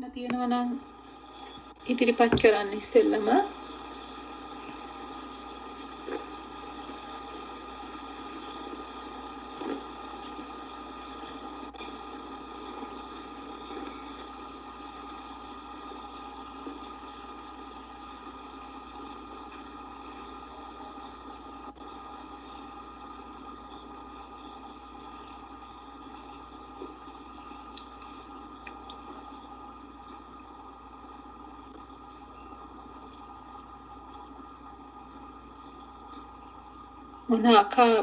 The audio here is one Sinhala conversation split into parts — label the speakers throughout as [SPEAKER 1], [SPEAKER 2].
[SPEAKER 1] ප්‍රශ්න තියෙනවා නම් ඉදිරිපත් කරන්න ඉස්සෙල්ලම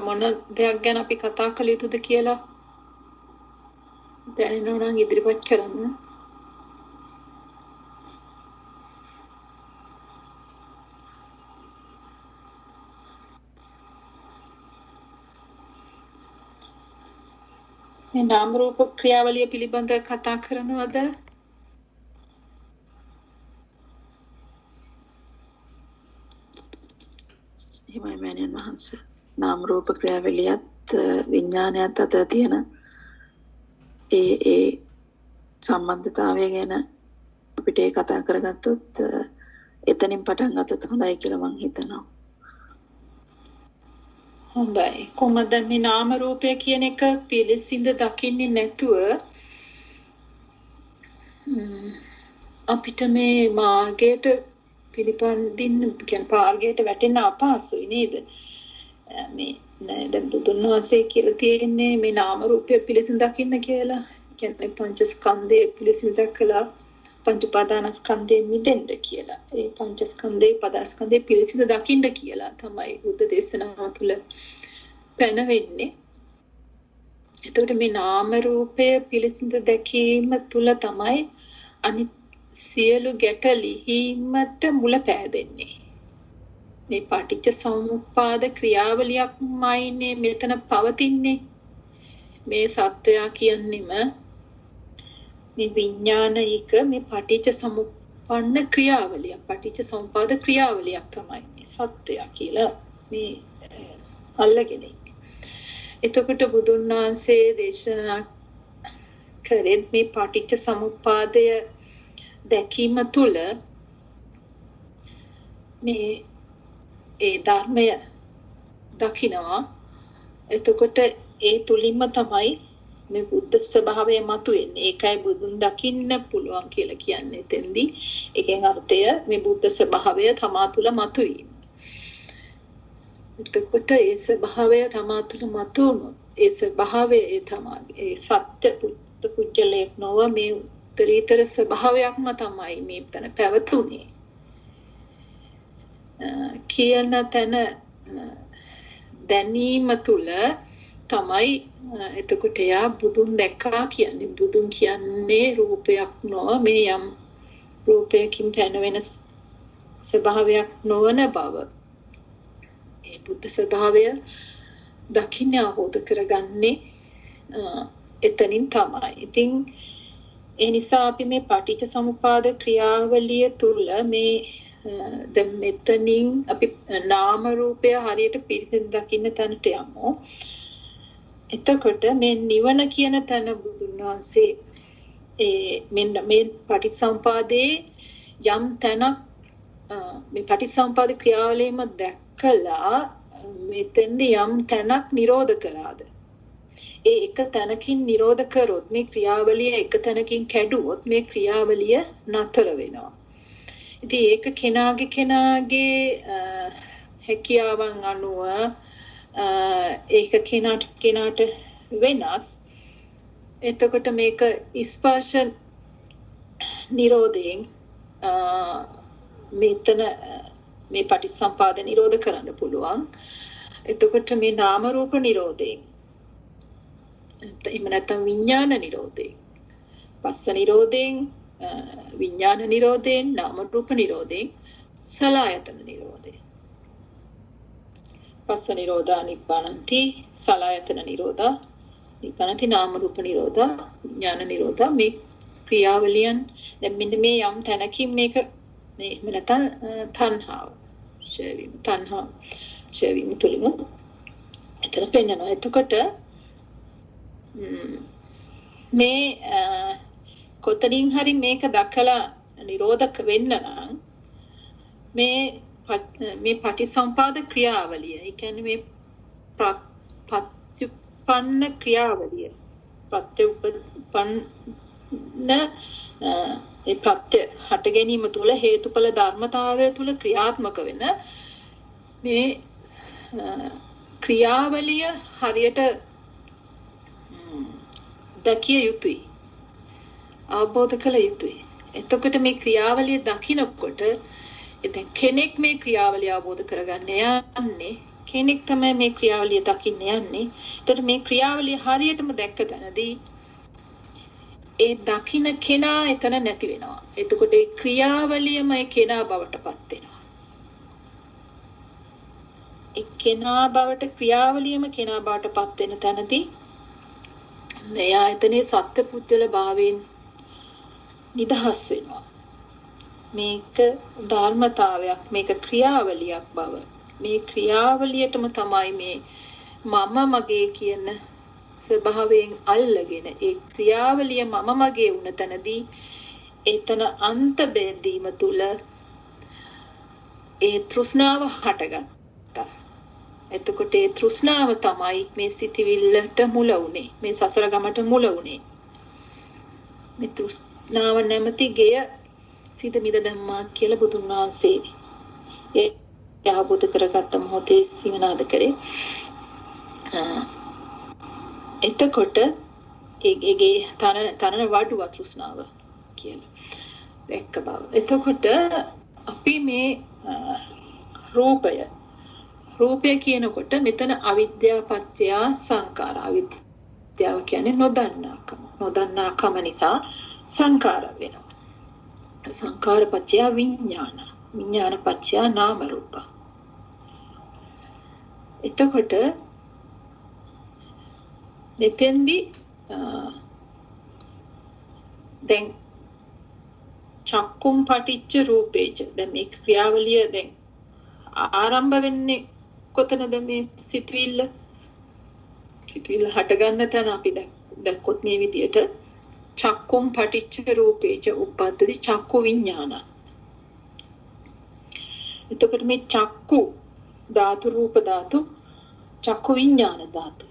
[SPEAKER 1] මොන දෙයක් ගැන අපි කතා කළ යුතුද කියලා දැනෙනවා නම් ඉදිරිපත් කරන්න. මේ නාම රූප ක්‍රියාවලිය පිළිබඳ කතා කරනවද? එහෙමයි මෑණියන් වහන්සේ. නාම රූප ක්‍රියාවලියත් විඥානයත් අතර තියෙන ඒ සම්බන්ධතාවය ගැන අපිට කතා කරගත්තොත් එතනින් පටන් ගත්තොත් හොඳයි කියලා මම හිතනවා. හොඳයි. කොහොමද මේ නාම රූපය කියන එක පිළිසිඳ දකින්නේ නැතුව අපිට මේ මාර්ගයට පිළිපදින්න කියන්නේ මාර්ගයට වැටෙන්න අපහසුයි නේද? මේ දැන් බුදුන් වහන්සේ කියලා තියෙන්නේ මේ නාම රූපය පිළිසිඳ දකින්න කියලා. කියන්නේ පංචස්කන්ධය පිළිසිඳ දැකලා පංච උපාදානස්කන්ධයෙන් මිදෙන්න කියලා. ඒ පංචස්කන්ධේ පදාස්කන්ධේ පිළිසිඳ දකින්න කියලා තමයි බුද්ධ දේශනාව තුළ පැනවෙන්නේ. එතකොට මේ නාම රූපය පිළිසිඳ දැකීම තුළ තමයි අනිත් සියලු ගැටලිහිමට මුල පෑදෙන්නේ. මේ පටිච්ච සමුප්පාද ක්‍රියාවලියක්මයිනේ මෙතන පවතින්නේ. මේ සත්වයා කියන්නේම මේ විඥානික මේ පටිච්ච සමුප්පන්න ක්‍රියාවලියක්. පටිච්ච සමුප්පාද ක්‍රියාවලියක් තමයි මේ සත්වයා කියලා මේ අල්ලගෙන ඉන්නේ. එතකොට බුදුන් වහන්සේ දේශනා කරේ මේ පටිච්ච සමුප්පාදය දැකීම තුළ මේ ඒ ධර්මය දකිනවා. එතකොට ඒ තුලින්ම තමයි මේ බුද්ධ ස්වභාවය මතුවෙන්නේ. ඒකයි බුදුන් දකින්න පුළුවන් කියලා කියන්නේ එතෙන්දී. ඒකෙන් අර්ථය මේ බුද්ධ ස්වභාවය තමා තුළ මතුවීම. එතකොට ඒ ස්වභාවය තමා තුළ මතුවුනොත් ඒ ස්වභාවය තමයි ඒ සත්‍ය පුජ්‍යලයක් නොව මේ උත්තරීතර ස්වභාවයක්ම තමයි මේ තන පැවතුනේ. කියන තැන දැනීම තුළ තමයි එතකොට යා බුදුන් දැක්කා කියන්නේ. බුදුන් කියන්නේ රූපයක් නොව මේ යම් රූපයකින් පැනවෙන ස්වභාවයක් නොවන බව. ඒ බුද්ධ ස්වභාවය දකින්න ආවෝද කරගන්නේ එතනින් තමයි. ඉතින් ඒ නිසා අපි මේ පටිච්ච සමුප්පාද ක්‍රියාවලිය තුළ මේ දැන් මෙතනින් අපි නාම රූපය හරියට පිරිසිදු දකින්න තැනට යමු. එතකොට මේ නිවන කියන තැන බුදුන් වහන්සේ මෙන්න මේ පටිච්චසමුපාදයේ යම් තැනක් මේ පටිච්චසමුපාද ක්‍රියාවලියම දැක්කලා මෙතෙන්දී යම් තැනක් නිරෝධ කරාද? ඒ එක තැනකින් නිරෝධ කරොත් මේ ක්‍රියාවලිය එක තැනකින් කැඩුවොත් මේ ක්‍රියාවලිය නතර වෙනවා. ඉතින් ඒක කෙනාගේ හැකියාවන් අනුව ඒක කෙනාට වෙනස්. එතකොට මේක ස්පර්ශ නිරෝධයෙන් මෙතන මේ පටිච්චසමුපාද නිරෝධ කරන්න පුළුවන්. එතකොට මේ නාම රූප නිරෝධයෙන් එහෙම නැත්නම් විඥාන නිරෝධයෙන් පස්ස නිරෝධයෙන් විඥාන නිරෝධයෙන් නාම රූප නිරෝධයෙන් සලආයතන නිරෝධයෙන් පස්ස නිරෝධා නිබ්බානಂತಿ සලආයතන නිරෝධා නිබ්බානಂತಿ නාම රූප නිරෝධා විඥාන නිරෝධා මේ ක්‍රියාවලියන් දැන් මෙන්න මේ යම් තැනකින් මේක මේ එහෙම නැත්නම් තණ්හාව ඡේවීම තුලින් එතන පෙන්නනවා. එතකොට මේ කොතනින් හරි මේක දකලා නිරෝධක වෙන්න නම් මේ පටිසම්පාද ක්‍රියාවලිය. ඒ කියන්නේ මේ ප්‍රත්‍යুৎপন্ন ක්‍රියාවලිය. ප්‍රත්‍යুৎপন্ন ඒ ප්‍රත්‍ය හට ගැනීම තුළ හේතුඵල ධර්මතාවය තුළ ක්‍රියාත්මක වෙන මේ ක්‍රියාවලිය හරියට දකිය යුතුයි. අවබෝධ කළ යුතුයි. එතකොට මේ ක්‍රියාවලිය දකිනකොට ඉතින් කෙනෙක් මේ ක්‍රියාවලිය අවබෝධ කරගන්න යන්නේ කෙනෙක් තමයි මේ ක්‍රියාවලිය දකින්න යන්නේ. එතකොට මේ ක්‍රියාවලිය හරියටම දැක්ක තැනදී ඒ දකින්න කෙනා එතන නැති වෙනවා. එතකොට ඒ ක්‍රියාවලියම ඒ කෙනා බවට පත් වෙනවා. ඒ කෙනා බවට ක්‍රියාවලියම කෙනා බවට පත් වෙන තැනදී එයා එතනේ සත්පුද්ගල භාවයෙන් නිදහස් වෙනවා. මේක ධර්මතාවයක්, මේක ක්‍රියාවලියක් බව. මේ ක්‍රියාවලියටම තමයි මේ මම මගේ කියන ස්වභාවයෙන් අල්ලගෙන ඒ ක්‍රියාවලිය මම මගේ වුණ තැනදී එතන අන්ත බෙදීම තුල ඒ තෘෂ්ණාව හටගත්තා. එතකොට ඒ තෘෂ්ණාව තමයි මේ සිටිවිල්ලට මුල උනේ, මේ සසර ගමට මුල උනේ. මේ තෘෂ්ණාව නැමැති ගෙය සිත මිද ධම්මා කියලා බුදුන් වහන්සේ ඒ අවබෝධ කරගත්ත මොහොතේ සිංහනාද කරේ. එතකොට ඒගේ තනන වඩුව තෘෂ්ණාව කියලා දැක්ක බව. එතකොට අපි මේ රූපය කියනකොට මෙතන අවිද්‍යාව පත්‍ය සංකාර. අවිද්‍යාව කියන්නේ නොදන්නාකම නිසා සංකාර වෙනවා. සංකාර පත්‍ය විඥාන. විඥාන පත්‍ය නාම රූප. එතකොට මෙතෙන්දී දැන් චක්කුම් පටිච්ච රූපේච. දැන් මේ ක්‍රියාවලිය දැන් ආරම්භ වෙන්නේ කොතනද? මේ සිතවිල්ල හට ගන්න තැන අපි දැක්කොත් මේ විදියට චක්කුම් පටිච්ච රූපේච උප්පද්දති චක්කු විඥාන. එතකොට මේ චක්කු ධාතු රූප ධාතු චක්කු විඥාන ධාතු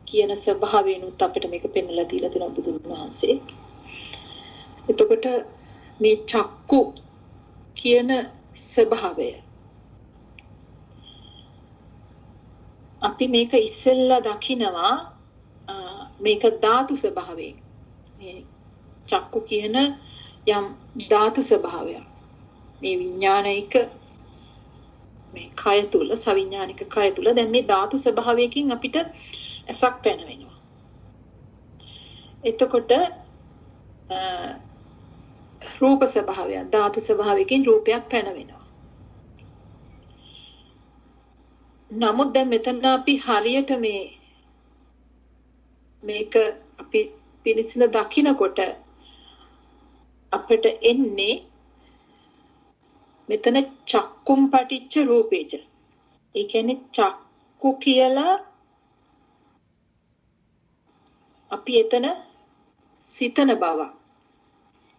[SPEAKER 1] කියන ස්වභාවයෙන්ුත් අපිට මේක පෙන්වලා දීලා තියෙනවා බුදුන් වහන්සේ. එතකොට මේ චක්කු කියන ස්වභාවය අපි මේක ඉස්සෙල්ලා දකිනවා මේක ධාතු ස්වභාවයෙන්. මේ චක්කු කියන යම් ධාතු ස්වභාවයක් මේ විඥානික මේ කය තුල සවිඥානික කය තුල දැන් මේ ධාතු ස්වභාවයකින් අපිට ඇසක් පැනවෙනවා. එතකොට රූප ස්වභාවය ධාතු ස්වභාවයකින් රූපයක් පැනවෙනවා. නමුත් දැන් මෙතන අපි හරියට මේක අපි පිළිසින දකිනකොට අපිට එන්නේ මෙතන චක්කුම් පටිච්ච රූපේච. ඒ කියන්නේ චක්කු කියලා අපි එතන සිතන බව.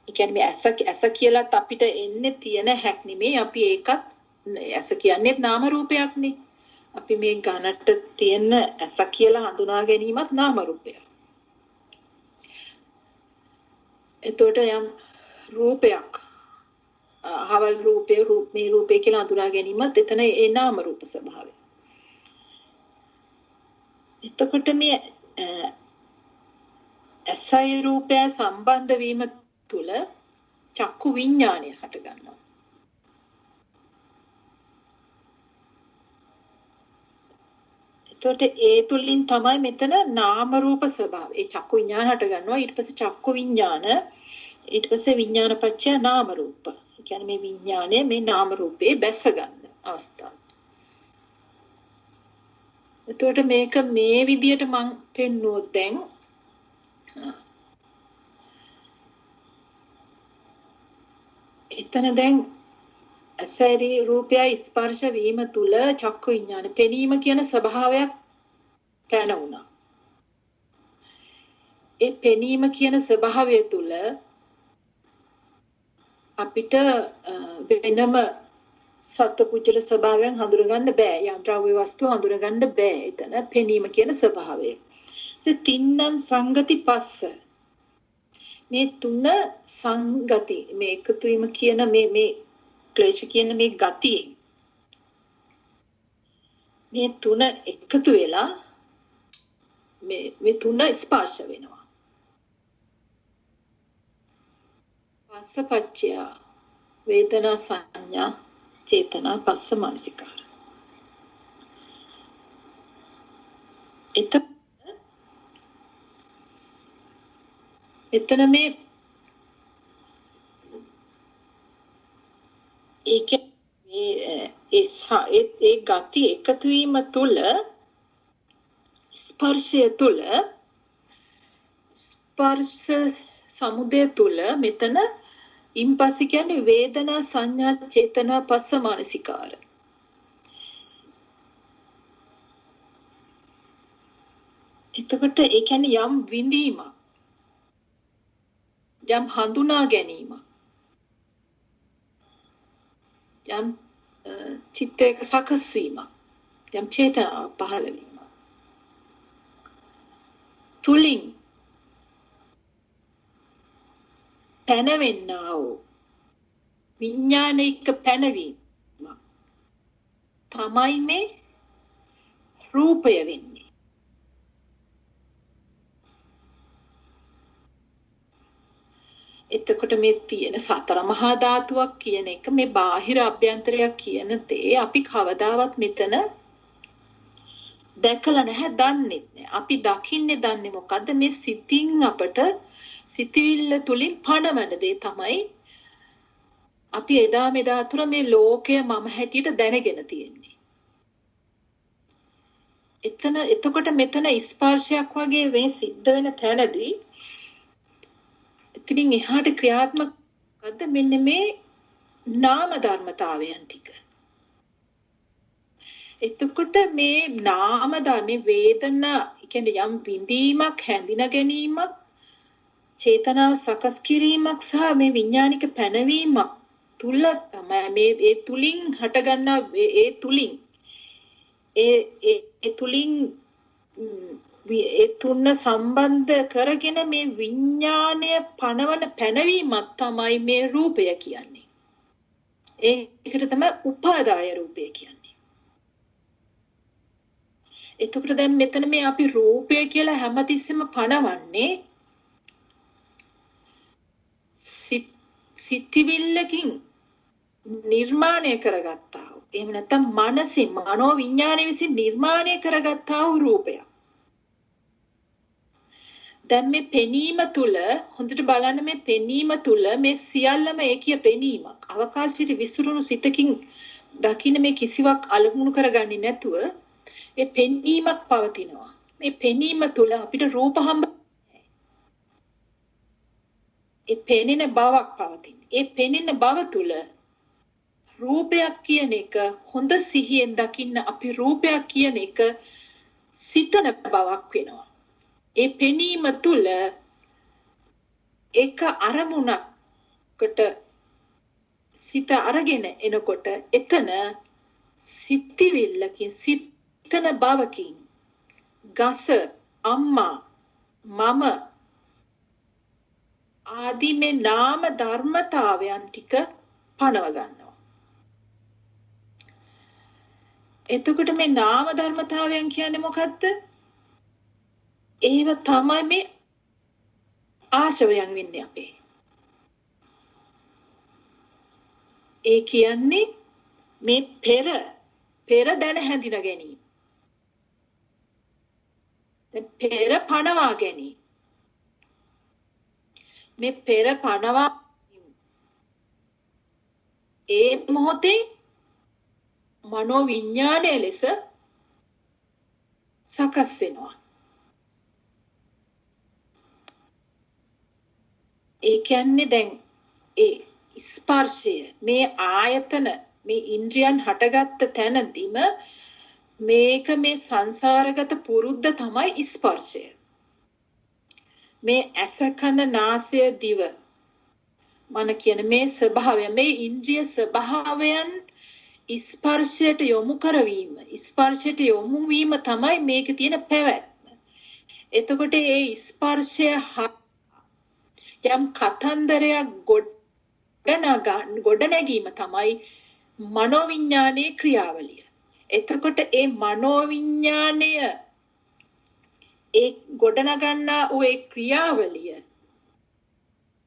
[SPEAKER 1] ඒ කියන්නේ මේ ඇස කියලාත් අපිට එන්නේ තියෙන හැක් නෙමෙයි. අපි ඒකත් ඇස කියන්නේ නාම රූපයක්නේ. අපි මේ ගණට තියෙන ඇස කියලා හඳුනා ගැනීමත් නාම රූපයක්. එතකොට යම් රූපයක් හවල් මේ රූපේ කියලා හඳුනා ගැනීමත් එතන ඒ නාම රූප ස්වභාවය. එතකොට මේ ඇසයි රූපය සම්බන්ධ වීම තුළ චක්කු විඥානය හට ගන්නවා. එතකොට ඒ තුලින් තමයි මෙතන නාම රූප ස්වභාවය. ඒ චක්කු විඥාන හට ගන්නවා. ඊට පස්සේ චක්කු විඥාන ඊට පස්සේ විඥාන පත්‍ය නාම රූප. ඒ කියන්නේ මේ විඥානය මේ නාම රූපේ බැස ගන්න අවස්ථාව. එතකොට මේක මේ විදියට මම පෙන්නුවොත් දැන් එතන දැන් ඇසරි රූපය ස්පර්ශ වීම තුල චක්කු විඥාන පෙනීම කියන ස්වභාවයක් පැන වුණා. ඒ පෙනීම කියන ස්වභාවය තුල අපිට වෙනම සත්පුජ්‍යල ස්වභාවයෙන් හඳුනගන්න බෑ. යම් ද්‍රව්‍ය වස්තු හඳුනගන්න බෑ. එතන පෙනීම කියන ස්වභාවය. තින්නම් සංගති පස්ස. මේ තුන සංගති මේ එකතු වීම කියන මේ ක්ලේශ කියන මේ ගතියෙන් මේ තුන එකතු වෙලා මේ තුන ස්පර්ශ වෙනවා. පස්සපච්චය වේදනා සංඥා චේතනා පස්ස මානසිකාර. එතන මේ ඒ ගති එකතු වීම තුල ස්පර්ශය තුල ස්පර්ශ සමුදය තුල මෙතන ඉම්පස්සේ කියන්නේ වේදනා සංඥා චේතනා පස්ස මානසිකාර. එතකොට ඒ කියන්නේ යම් විඳීමක් යම් හඳුනා ගැනීම යම් චිත්තයක සකස් වීම යම් චේතනාවක් පහළ වීම තුලින් පැනවෙන්නා වූ විඥානික පැනවීම තමයි මේ රූපය වෙන්නේ. එතකොට මේ තියෙන සතර මහා ධාතුවක් කියන එක මේ බාහිර අභ්‍යන්තරයක් කියන දේ අපි කවදාවත් මෙතන දැකලා නැහැ, දන්නේ නැහැ. අපි දකින්නේ දන්නේ මොකද්ද? මේ සිතින් අපට සිතිවිල්ල තුලින් පණවන දේ තමයි අපි එදා මෙදා තුර මේ ලෝකය මම හැටියට දැනගෙන තියෙන්නේ. එතකොට මෙතන ස්පර්ශයක් වගේ මේ සිද්ධ වෙන තැනදී ඉතින් එහාට ක්‍රියාත්මක මොකද්ද? මෙන්න මේ නාම ධර්මතාවයන් ටික. එතකොට මේ නාම ධර්ම වේදනා කියන්නේ යම් විඳීමක් හැඳින ගැනීමක් චේතනාව සකස් කිරීමක් සහ මේ විඥානික පැනවීමක් තුල තමයි මේ ඒ තුලින් හටගන්නා ඒ තුලින් ඒ තුලින් ඒ තුන සම්බන්ධ කරගෙන මේ විඥාණය පනවන පැනවීමක් තමයි මේ රූපය කියන්නේ. ඒකට තමයි උපාදාය රූපය කියන්නේ. එතකොට දැන් මෙතන මේ අපි රූපය කියලා හැමතිස්සෙම පනවන්නේ සිතිවිල්ලකින් නිර්මාණය කරගත්තා වූ එහෙම නැත්නම් මනසින් මනෝ විඥානය විසින් නිර්මාණය කරගත්තා වූ රූපයක්. දැන් මේ පෙනීම තුල හොඳට බලන්න මේ පෙනීම තුල මේ සියල්ලම ඒකීය පෙනීමක්. අවකාශයේ විසිරුණු සිතකින් දකින්න මේ කිසිවක් අලමුණු කරගන්නේ නැතුව ඒ පෙනීමක් පවතිනවා. මේ පෙනීම තුල අපිට රූප හම්බ ඒ පෙනෙන බවක් පවතින. ඒ පෙනෙන බව තුල රූපයක් කියන එක හොඳ සිහියෙන් දකින්න අපි රූපයක් කියන එක සිතන බවක් වෙනවා. ඒ පෙනීම තුල එක අරමුණකට සිත අරගෙන එනකොට එතන සිතිවිල්ලකින් සිතන බවකින් ගස අම්මා මම ආදී මේ නාම ධර්මතාවයන් ටික පනව ගන්නවා. එතකොට මේ නාම ධර්මතාවයන් කියන්නේ මොකද්ද? ඒව තමයි මේ ආශවයන් වෙන්නේ අපේ. ඒ කියන්නේ මේ පෙර දැන හැඳින ගැනීම. පෙර පනවා ගැනීම. මේ පෙර පනවා ඒ මොහොතේ මනෝ විඥානය ලෙස සකස් වෙනවා. ඒ කියන්නේ දැන් ඒ ස්පර්ශය මේ ආයතන මේ ඉන්ද්‍රියන් හටගත්ත තැනදීම මේක මේ සංසාරගත පුරුද්ද තමයි ස්පර්ශය. මේ ඇස කන නාසය දිව මන කියන මේ ස්වභාවය මේ ඉන්ද්‍රිය ස්වභාවයන් ස්පර්ශයට යොමු කරවීම ස්පර්ශයට යොමු වීම තමයි මේකේ තියෙන පැවැත්ම. එතකොට ඒ ස්පර්ශය යම් කතන්දරයක් ගොඩනැගීම තමයි මනෝවිඤ්ඤාණයේ ක්‍රියාවලිය. එතකොට ඒ මනෝවිඤ්ඤාණය ඒ ගොඩනගන්නා වූ ඒ ක්‍රියාවලිය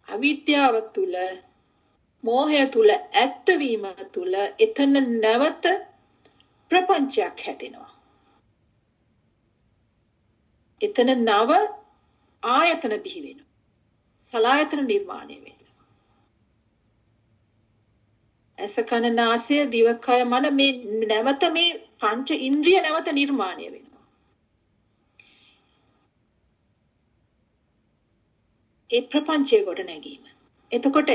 [SPEAKER 1] අවිද්‍යාව තුල මෝහය තුල ඇත්තවීම තුල එතන නැවත ප්‍රපංචයක් හැදෙනවා. එතන නව ආයතන බිහි වෙනවා. සලායතන නිර්මාණය වෙනවා. ඇස කන නාසය දිවකය මන මේ නැවත මේ පංච ඉන්ද්‍රිය නැවත නිර්මාණය වෙනවා. ඒ ප්‍රපංචයේ කොට නැගීම. එතකොට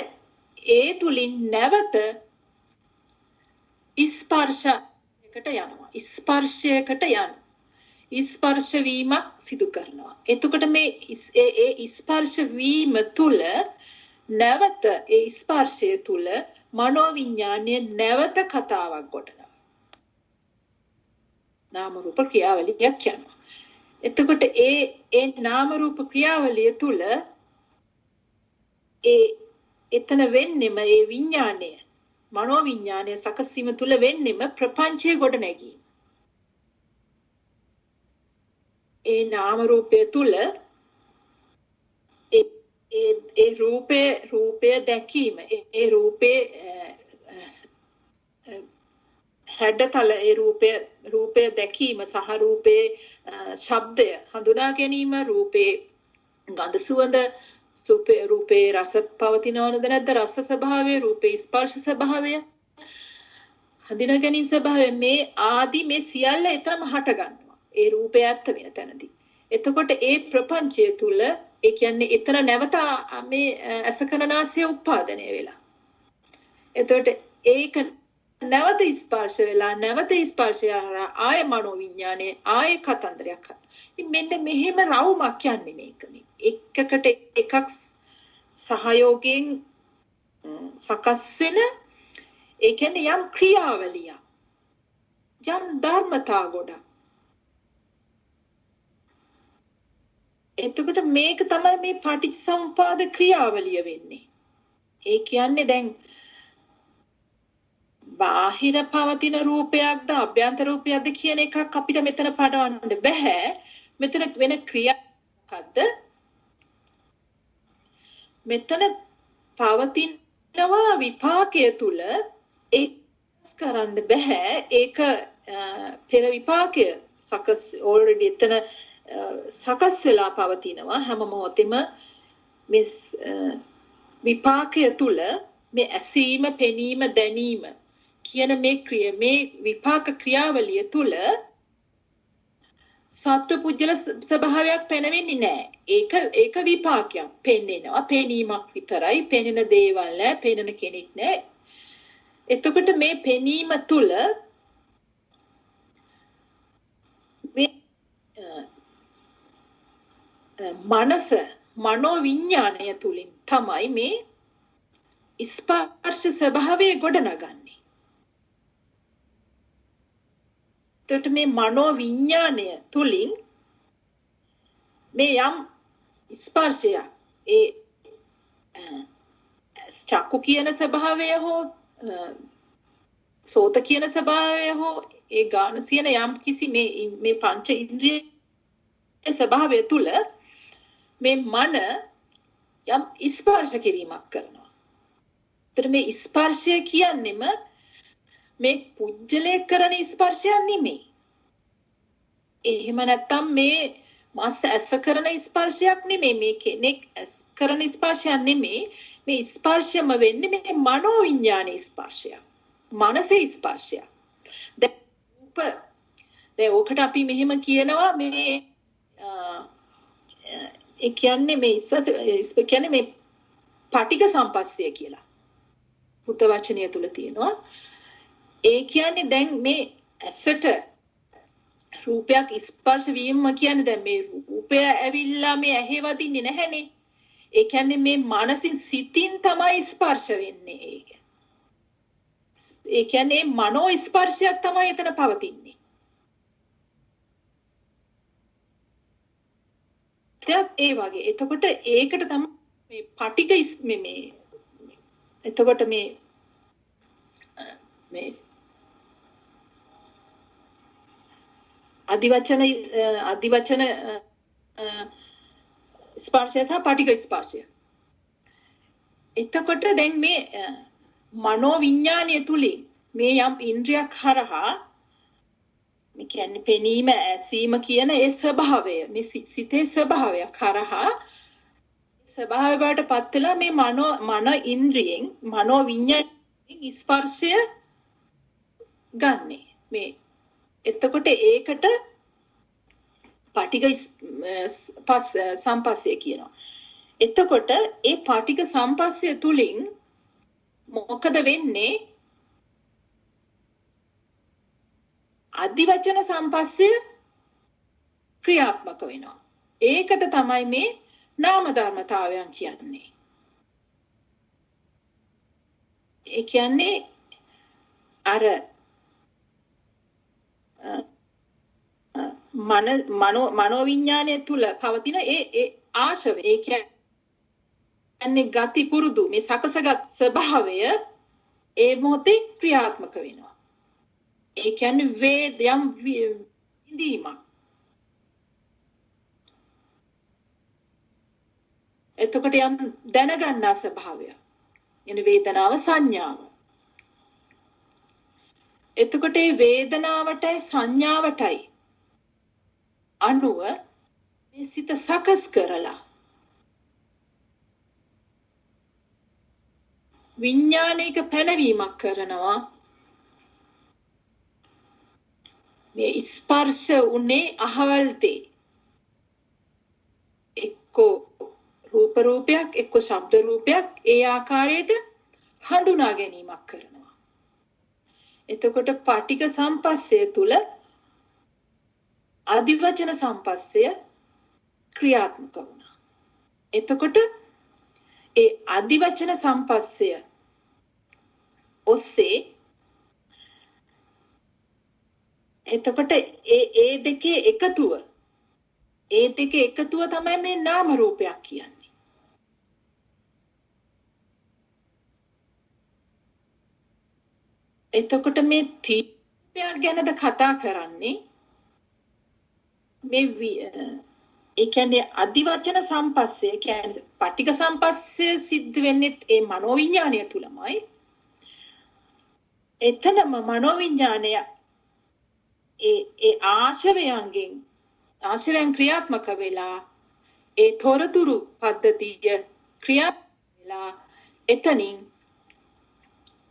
[SPEAKER 1] ඒ තුලින් නැවත ස්පර්ශයකට යනවා. ස්පර්ශයකට යනවා. ස්පර්ශ වීමක් සිදු කරනවා. එතකොට මේ ඒ ස්පර්ශ වීම තුල නැවත ඒ ස්පර්ශය තුල මනෝවිඤ්ඤාණය නැවත කතාවක් ගොඩනගනවා. නාම රූප ක්‍රියාවලියක් යනවා. එතකොට ඒ නාම රූප ක්‍රියාවලිය තුල එතන වෙන්නෙම ඒ විඥාණය මනෝවිඤ්ඤාණය සකස් වීම තුල වෙන්නෙම ප්‍රපංචයේ ගොඩ නැගීම. ඒ නාම රූපය තුල ඒ රූපය දැකීම ඒ රූපේ හැඩතල ඒ රූපය දැකීම සහ රූපේ ශබ්දය හඳුනා ගැනීම රූපේ ගන්ධ සුවඳ රූපේ රස පවතිනවද නැද්ද රස ස්වභාවය රූපේ ස්පර්ශ ස්වභාවය හඳුනා ගැනීම ස්වභාවය මේ ආදි මේ සියල්ල එතරම් හට ගන්නවා ඒ රූපය ඇත්ත වෙන තැනදී එතකොට ඒ ප්‍රපංචය තුල ඒ කියන්නේ එතන නැවත මේ අසකනාසය උත්පාදනය වෙලා එතකොට ඒක නැවත ස්පර්ශ වෙලා නැවත ස්පර්ශය ආය මනෝවිඤ්ඤාණය ආය කතන්දරයක් මෙන්න මෙහෙම රවුමක් යන්නේ මේක එකකට එකක් සහයෝගයෙන් සකස් වෙන ඒ කියන්නේ යම් ක්‍රියාවලිය යම් ධර්මතා ගොඩක් එතකොට මේක තමයි මේ පටිච්චසමුපාද ක්‍රියාවලිය වෙන්නේ ඒ කියන්නේ දැන් බාහිර පවතින රූපයක්ද අභ්‍යන්තර රූපයක්ද කියන එකක් අපිට මෙතන පඩවන්න බෑ මෙතන වෙන ක්‍රියාවක්ද මෙතන පවතිනවා විපාකයේ තුල ඒක කරන්න බෑ ඒක පෙර විපාකය සකස් ඔල්රෙඩි එතන සකස් වෙලා පවතිනවා හැම මොහොතෙම මේ විපාකයේ තුල මේ ඇසීම පෙනීම දැනීම කියන මේ විපාක ක්‍රියාවලිය තුල සත්පුජ්‍යල ස්වභාවයක් පෙනෙන්නේ නැහැ. ඒක විපාකයක්. පෙන්නනවා. පෙනීමක් විතරයි. පෙනෙන දේවල් නැහැ. පෙනෙන කෙනෙක් නැහැ. එතකොට මේ පෙනීම තුල මේ මනස මනෝවිඤ්ඤාණය තුලින් තමයි මේ ස්පර්ශ ස්වභාවය ගොඩනගන්නේ. එතකොට මේ මනෝවිඤ්ඤාණය තුලින් මේ යම් ස්පර්ශයක් ඒ චක්කු කියන ස්වභාවය හෝ සෝත කියන ස්වභාවය හෝ ඒ ගාන සියන යම් කිසි මේ පංච ඉන්ද්‍රිය ස්වභාවය තුල මේ මන යම් ස්පර්ශ කිරීමක් කරනවා. ඒතර මේ ස්පර්ශය කියන්නේම මේ පුජ්‍යලේ කරන ස්පර්ශයක් නෙමෙයි. එහෙම නැත්තම් මේ මාස ඇස කරන ස්පර්ශයක් නෙමෙයි මේ කෙනෙක් ඇස් කරන ස්පර්ශයක් නෙමෙයි මේ ස්පර්ශයම වෙන්නේ මේ මනෝවිඤ්ඤාණයේ ස්පර්ශයක්. මනසේ ස්පර්ශයක්. දැන් ඔකට අපි මෙහෙම කියනවා මේ ඒ කියන්නේ මේ කියන්නේ මේ පටික සම්පස්සය කියලා. පුත වචනය තුල තියෙනවා. ඒ කියන්නේ දැන් මේ ඇසට රූපයක් ස්පර්ශ වීම කියන්නේ දැන් මේ රූපය ඇවිල්ලා මේ ඇහි වදින්නේ නැහැනේ. ඒ කියන්නේ මේ මානසින් සිතින් තමයි ස්පර්ශ වෙන්නේ ඒක. ඒ කියන්නේ මනෝ ස්පර්ශයක් තමයි එතන පවතින්නේ. ඒ වගේ. එතකොට ඒකට තමයි මේ පටික මේ එතකොට මේ අදිවචන ස්පර්ශය සහ පටික ස්පර්ශය. එතකොට දැන් මේ මනෝ විඥානය තුලින් මේ යම් ඉන්ද්‍රියක් හරහා මේ කියන්නේ පෙනීම ඇසීම කියන ඒ ස්වභාවය මේ සිතේ ස්වභාවයක් හරහා ස්වභාවයට පත් වෙලා මේ මන ඉන්ද්‍රියෙන් මනෝ විඥානයෙන් ස්පර්ශය ගන්නෙ මේ එතකොට ඒකට පටික සම්පස්සය කියනවා. එතකොට ඒ පටික සම්පස්සය තුලින් මොකද වෙන්නේ? අදිවචන සම්පස්සය ක්‍රියාත්මක වෙනවා. ඒකට තමයි මේ නාම ධර්මතාවයන් කියන්නේ. ඒ කියන්නේ අර මනෝවිඥානය තුල පවතින ඒ ආශව ඒ කියන්නේ ගති පුරුදු මේ සකසගත් ස්වභාවය ඒ මොහොතේ ක්‍රියාත්මක වෙනවා. ඒ කියන්නේ වේදයන් විඳීමක්. එතකොට යම් දැනගන්නා ස්වභාවය. එන වේදනාව සංඥාව. එතකොට මේ වේදනාවටයි සංඥාවටයි අනුව මේ සිත සකස් කරලා විඥානික පැනවීමක් කරනවා. මේ ස්පර්ශ උනේ අහවල් දේ එක්කෝ රූප රූපයක් එක්කෝ ශබ්ද රූපයක් ඒ ආකාරයට හඳුනා ගැනීමක් කරනවා. එතකොට පටික සම්පස්සය තුල අදිවචන සම්පස්සය ක්‍රියාත්මක වුණා. එතකොට ඒ අදිවචන සම්පස්සය ඔස්සේ එතකොට ඒ දෙකේ එකතුව තමයි මේ නාම රූපයක් කියන්නේ. එතකොට මේ තීපයක් ගැනද කතා කරන්නේ මේ ඒ කියන්නේ අදිවචන සම්පස්සය කියන්නේ පටික සම්පස්සය සිද්ධ වෙන්නේ ඒ මනෝවිඥානය තුලමයි. එතනම මනෝවිඥානය ඒ ආශවයන් ක්‍රියාත්මක වෙලා ඒ තොරතුරු පද්ධතිය ක්‍රියාත්මක වෙලා එතනින්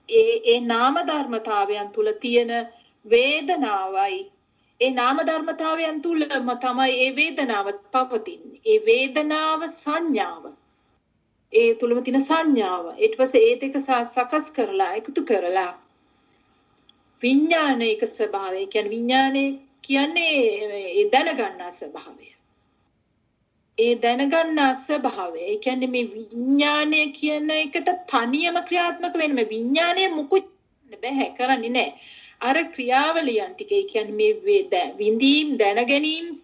[SPEAKER 1] ඒ නාම ධර්මතාවයන් තුල තියෙන වේදනාවයි ඒ නාම ධර්මතාවයන් තුලම තමයි ඒ වේදනාව පවතින්නේ. ඒ වේදනාව සංඥාව. ඒ තුලම තියෙන සංඥාව. ඊට පස්සේ ඒ දෙක සකස් කරලා එකතු කරලා විඥානයක ස්වභාවය කියන්නේ විඥානය කියන්නේ ඒ දැනගන්නා ස්වභාවය. ඒ දැනගන්නා ස්වභාවය. ඒ කියන්නේ මේ විඥානය කියන එකට තනියම ක්‍රියාත්මක වෙන්නේ මේ විඥානය මුකුත් බෑ කරන්නේ නැහැ. අර ක්‍රියාවලියන් ටික ඒ කියන්නේ මේ විඳීම් දැනගැනීම්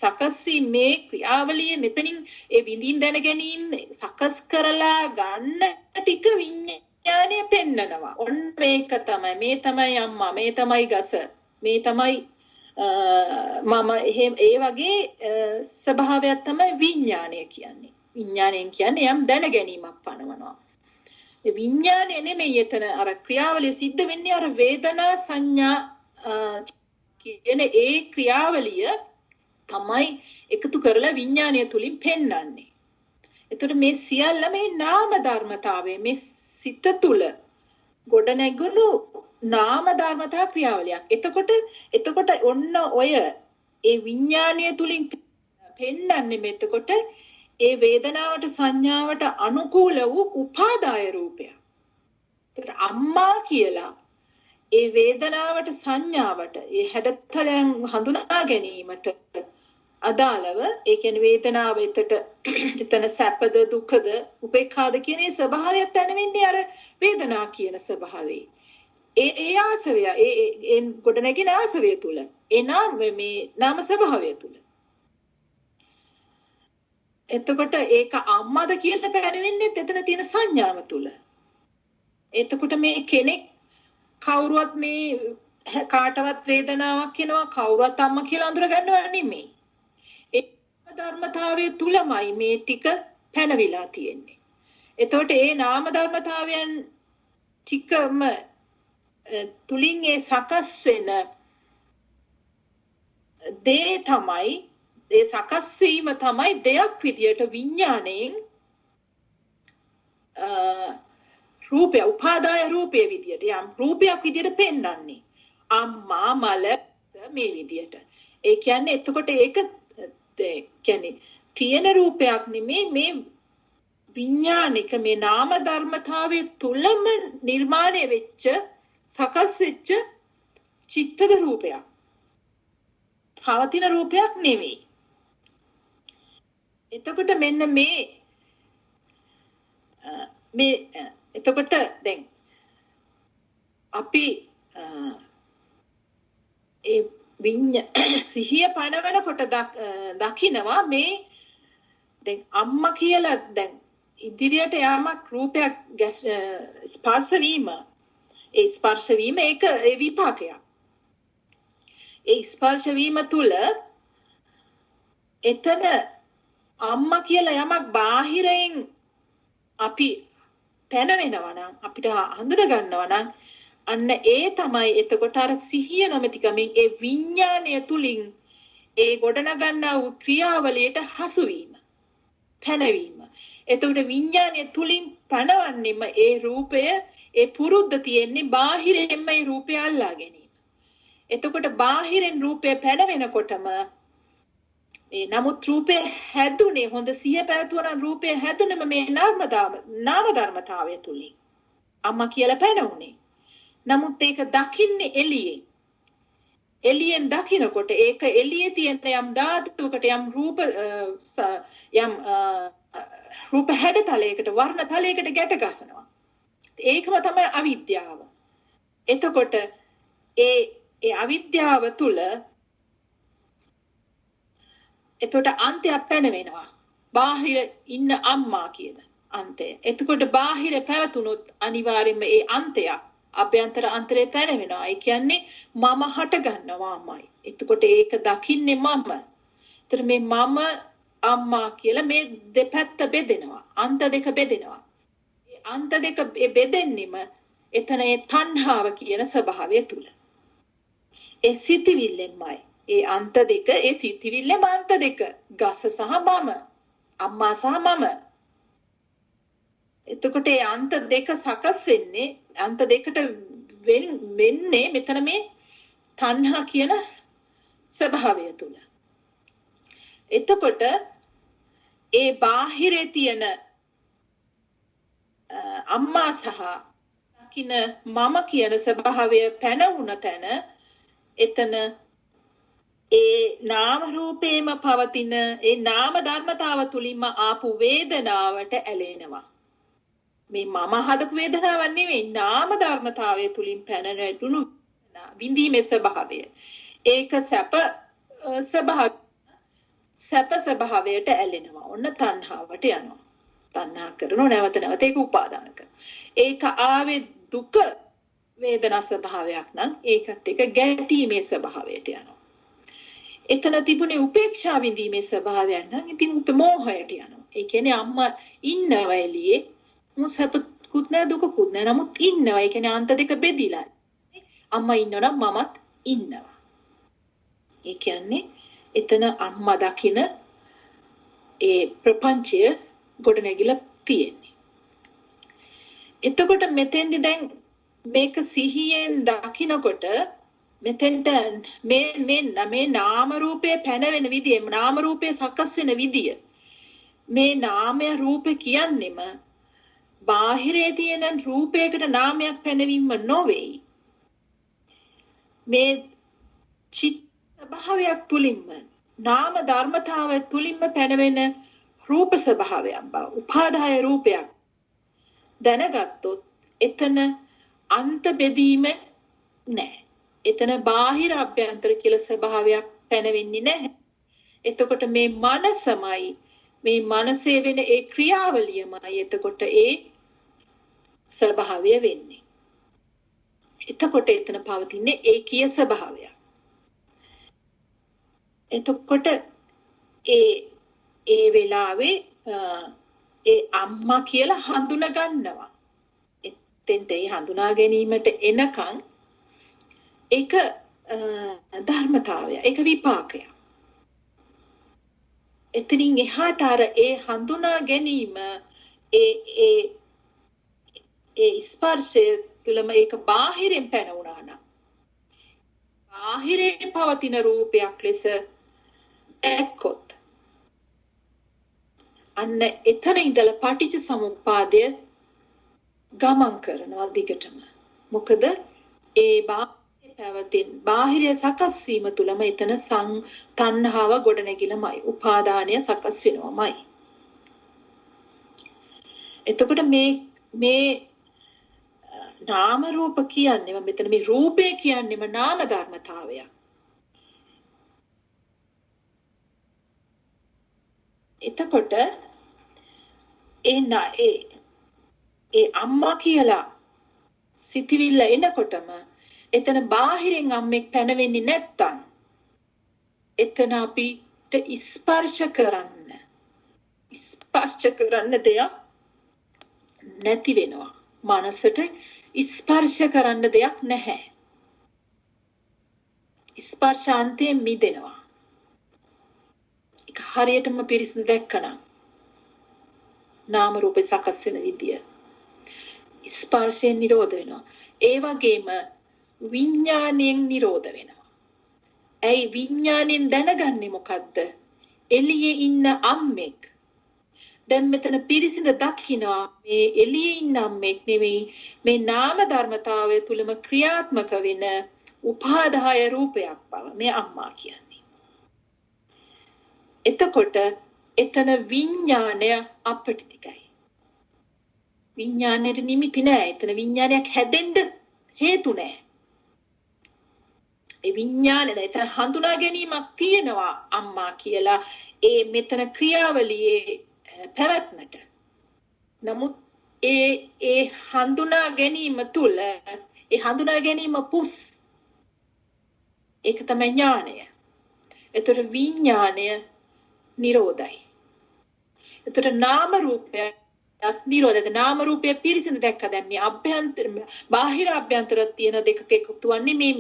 [SPEAKER 1] සකස් මේ ක්‍රියාවලිය මෙතනින් ඒ විඳීම් දැනගැනීම් සකස් කරලා ගන්න ටික විඥානය පෙන්නනවා. ඔන්න මේක තමයි මේ තමයි අම්මා මේ තමයි ගස මේ තමයි මම ඒ වගේ ස්වභාවයක් තමයි විඥානය කියන්නේ. විඥාණයෙන් කියන්නේ යම් දැනගැනීමක් පනවනවා. ඒ විඥානය නෙමෙයි එතන අර ක්‍රියාවලිය සිද්ධ වෙන්නේ අර වේදනා සංඥා කියන ඒ ක්‍රියාවලිය තමයි එකතු කරලා විඥානය තුලින් පෙන්වන්නේ. එතකොට මේ සියල්ල මේ නාම ධර්මතාවය මේ සිත තුල ගොඩනැගුණු නාම ධර්මතා ක්‍රියාවලියක්. එතකොට ඔන්න ඔය ඒ විඥානය තුලින් පෙන්වන්නේ මෙතකොට ඒ වේදනාවට සංඥාවට අනුකූල වූ උපාදාය රූපයක්. ඒකට අම්මා කියලා ඒ වේදනාවට සංඥාවට ඒ හැඩතලයන් හඳුනා ගැනීමට අදාළව ඒ කියන්නේ වේදනාව එතන සැපද දුකද උපේක්ඛාද කියන ඒ ස්වභාවයත් දැනෙන්නේ අර වේදනා කියන ස්වභාවයේ. ඒ ආසවය ඒ ගොඩනැගෙන ආසවය තුල ඒ නාම ස්වභාවය තුල. එතකොට ඒක අම්මද කියලා පැනෙන්නේ එතන තියෙන සංඥාව තුල. එතකොට මේ කෙනෙක් කවුරුවත් මේ කාටවත් වේදනාවක් කියනවා කවුරුවත් අම්මා කියලා අඳුර ගන්නව නෙමෙයි. ඒ ධර්මතාවය තුලමයි මේ ටික පැනවිලා තියෙන්නේ. එතකොට ඒ නාම ධර්මතාවයන් ටිකම තුලින් ඒ සකස් වෙන දේ තමයි ඒ සකස් වීම තමයි දෙයක් විදියට විඥාණයෙන් රූපය උපාදාය රූපයේ විදියට යම් රූපයක් විදියට පෙන්වන්නේ අම්මා මල මේ විදියට. ඒ කියන්නේ එතකොට ඒක කියන්නේ තියෙන රූපයක් නෙමේ මේ විඥානික මේ නාම ධර්මතාවයේ තුලම නිර්මාණය වෙච්ච සකස් වෙච්ච චිත්තද රූපයක්. පවතින රූපයක් නෙමෙයි. එතකොට මෙන්න මේ එතකොට දැන් අපි ඒ සිහිය පනවනකොට දකිනවා මේ දැන් අම්මා කියලා දැන් ඉදිරියට යාමක් රූපයක් ස්පර්ශ වීම ඒ ස්පර්ශ වීම ඒක ඒ විපාකයක්. ඒ ස්පර්ශ වීම තුල එතන අම්මා කියලා යමක් බාහිරයෙන් අපි පැනවෙනවා නම් අපිට හඳුන ගන්නවා නම් අන්න ඒ තමයි එතකොට අර සිහිය නැමැතිකමින් ඒ විඥාණය තුලින් ඒ ගොඩනගන්නා වූ ක්‍රියාවලියට හසු වීම පැනවීම. එතකොට විඥාණය තුලින් පැනවන්නෙම ඒ රූපය ඒ පුරුද්ද තියෙන්නේ බාහිරෙන්ම ඒ රූපය අල්ලා ගැනීම. එතකොට බාහිරෙන් රූපය පැනවෙනකොටම නමුත් රූපේ හැදුනේ හොඳ සිය පැවතුන රූපේ හැදුනම මේ නාම ධර්මතාවය තුලින් අම්මා කියලා පැනුනේ. නමුත් ඒක දකින්නේ එළියෙන් දකිනකොට ඒක එළියේ තියෙන යම් ධාතුවකට යම් රූප හැඩතලයකට වර්ණ තලයකට ගැට ගන්නවා. ඒකම තමයි අවිද්‍යාව. එතකොට ඒ අවිද්‍යාව තුල එතකොට අන්තයක් පැනවෙනවා. බාහිර ඉන්න අම්මා කියන අන්තය. එතකොට බාහිර පැවතුනොත් අනිවාර්යයෙන්ම ඒ අන්තයක් අභ්‍යන්තර අන්තරේ පැනවෙනවා. ඒ කියන්නේ මම හට ගන්නවාමයි. එතකොට ඒක දකින්නේ මම. ඒතර මේ මම අම්මා කියලා මේ දෙපැත්ත බෙදෙනවා. අන්ත දෙක බෙදෙනවා. ඒ අන්ත දෙක බෙදෙන්නෙම එතන ඒ තණ්හාව කියන ස්වභාවය තුල. ඒ සිතිවිල්ලෙන්මයි. ඒ අන්ත දෙක ඒ සිතිවිල්ලෙම අන්ත දෙක ගස සහ මම අම්මා සහ මම. එතකොට ඒ අන්ත දෙක සකස් වෙන්නේ අන්ත දෙකට වෙන්නේ මෙතන මේ තණ්හා කියන ස්වභාවය තුල. එතකොට ඒ බාහිරේ තියෙන අම්මා සහ දකින්න මම කියන ස්වභාවය පැනවුණ තැන එතන ඒ නාම රූපේම පවතින ඒ නාම ධර්මතාව තුලින්ම ආපු වේදනාවට ඇලෙනවා. මේ මම හදපු වේදනාවක් නෙවෙයි නාම ධර්මතාවය තුලින් පැනනැටුණු විඳීමේ ස්වභාවය. ඒක සැප ස්වභාවයට ඇලෙනවා. ඔන්න තණ්හාවට යනවා. තණ්හා කරනෝ නැවත නැවත ඒක උපාදාන කරනවා. ඒක ආවේ දුක වේදනා ස්වභාවයක් නම් ඒකත් එක ගැටීමේ ස්වභාවයට යනවා. එතන තිබුණේ උපේක්ෂා විඳීමේ ස්වභාවයක් නම් ඉතින් උපමෝහයට යනවා. ඒ කියන්නේ අම්මා ඉන්නව එළියේ මොසපකුත් නැ දුකකුත් නැ නමුත් ඉන්නවා. ඒ කියන්නේ අන්ත දෙක බෙදිලා. අම්මා ඉන්නවනම් මමත් ඉන්නවා. ඒ කියන්නේ එතන අම්මා දකින ඒ ප්‍රපංචය ගොඩනැගිලා තියෙන්නේ. එතකොට මෙතෙන්දි දැන් මේක සිහියෙන් දකිනකොට මෙතෙන්ට මේ නාම රූපේ පැනවෙන විදිය නාම රූපේ සකස් වෙන විදිය මේ නාමය රූපේ කියන්නේම බාහිරේ තියෙන රූපයකට නාමයක් පැනවීම නොවේ. මේ චිත්ත භාවයක් තුලින්ම නාම ධර්මතාවය තුලින්ම පැනවෙන රූප ස්වභාවයක් බව උපාදාය රූපයක් දැනගත්තොත් එතන අන්ත බෙදීම නැහැ. එතන බාහිර අභ්‍යන්තර කියලා ස්වභාවයක් පැනවෙන්නේ නැහැ. එතකොට මේ මනසමයි මේ මනසේ වෙන ඒ ක්‍රියාවලියමයි එතකොට ඒ ස්වභාවය වෙන්නේ. එතකොට එතන පවතින්නේ ඒකීය ස්වභාවයක්. එතකොට ඒ වෙලාවේ ඒ අම්මා කියලා හඳුනා ගන්නවා. එතෙන්ට ඒ හඳුනා ගැනීමට එනකන් ඒක ධර්මතාවය, ඒක විපාකය. එතනින් එහාට අර ඒ හඳුනා ගැනීම ඒ ස්පර්ශය තුළම ඒක බාහිරින් පැනවුණා නම් බාහිරේ පවතින රූපයක් ලෙස දැක්කොත් අන්න එතන ඉඳලා පටිච්ච සමුප්පාදය ගමන් කරනවා දිගටම. මොකද ඒ බාහිරය සකස් වීම තුළම එතන තණ්හාව ගොඩනැගිලමයි, උපාදානය සකස් වෙනවමයි. එතකොට මේ නාම රූප කියන්නේ මෙතන මේ රූපය කියන්නේම නාම ධර්මතාවයක්. එතකොට ඒ අම්මා කියලා සිතවිල්ල එනකොටම එතන බාහිරින් අම්මෙක් පැනවෙන්නේ නැත්තම් එතන අපිට ස්පර්ශ කරන්න දෙයක් නැති වෙනවා. මනසට ස්පර්ශ කරන්න දෙයක් නැහැ. ස්පර්ශාන්තයෙන් මිදෙනවා. ඒක හරියටම පිරිසිදු දැක්කනම් නාම රූපේ සකස් වෙන විදිය ස්පර්ශයෙන් නිරෝධ වෙනවා. ඒ වගේම විඥාණයෙන් නිරෝධ වෙනවා. ඇයි විඥාණයෙන් දැනගන්නේ මොකද්ද? එළියේ ඉන්න අම්මෙක්. දැන් මෙතන පිරිසිඳ දකින්නවා මේ එළියේ ඉන්න අම්මෙක් නෙවෙයි මේ නාම ධර්මතාවය තුලම ක්‍රියාත්මක වෙන උපාදාය රූපයක් බව මේ අම්මා කියන්නේ. එතකොට එතන විඥාණය අපටිතිකයි. විඥාණයට නිමිති නැහැ. එතන විඥානයක් හැදෙන්න හේතු නැහැ. ඒ විඥානේ එතන හඳුනා ගැනීමක් තියෙනවා අම්මා කියලා ඒ මෙතන ක්‍රියාවලියේ පැවැත්මට. නමුත් ඒ හඳුනා ගැනීම තුල ඒ හඳුනා ගැනීම පුස් ඒක තමයි ඥානය. ඒතර විඥානය නිරෝධයි. ඒතර නාම රූපය නිරෝධද නාම රූපය පිරිසිදු දැක්ක දැන් මේ අභ්‍යන්තර බාහිර අභ්‍යන්තර තියෙන දෙකක එකතු වන්නේ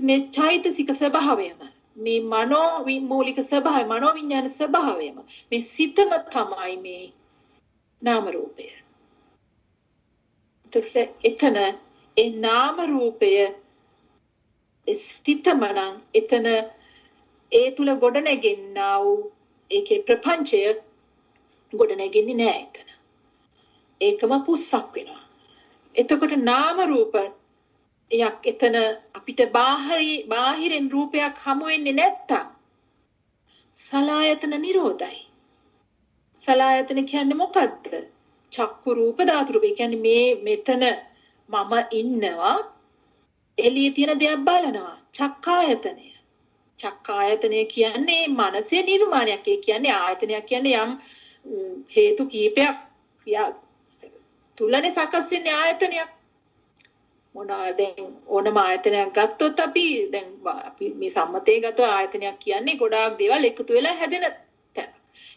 [SPEAKER 1] මේ චෛතසික ස්වභාවයම මේ මනෝ මූලික ස්වභාවය මනෝ විඥාන ස්වභාවයම මේ සිතම තමයි මේ නාම රූපය. එතන ඒ නාම රූපය සිතම නම් එතන ඒ තුල ගොඩනැගෙන්නා වූ ඒකේ ප්‍රපංචය ගොඩනැගෙන්නේ නැහැ එතන. ඒකම පුස්සක් වෙනවා. එතකොට නාම රූප යක් එතන අපිට බාහිරින් රූපයක් හමු වෙන්නේ නැත්තම් සලායතන නිරෝධයි. සලායතන කියන්නේ මොකද්ද? චක්කු රූප ධාතු රූප. කියන්නේ මේ මෙතන මම ඉන්නවා එළියේ තියෙන දේක් බලනවා. චක්කායතනය. චක්කායතනය කියන්නේ මනසේ නිර්මාණයක්. ඒ කියන්නේ ආයතනයක් කියන්නේ යම් හේතු කීපයක් තුලනේ සකස් වෙන්නේ ආයතනයක්. මොනවාද දැන් ඕනම ආයතනයක් ගත්තොත් අපි මේ සම්මතයේ ගත ආයතනයක් කියන්නේ ගොඩාක් දේවල් එකතු වෙලා හැදෙන තැන.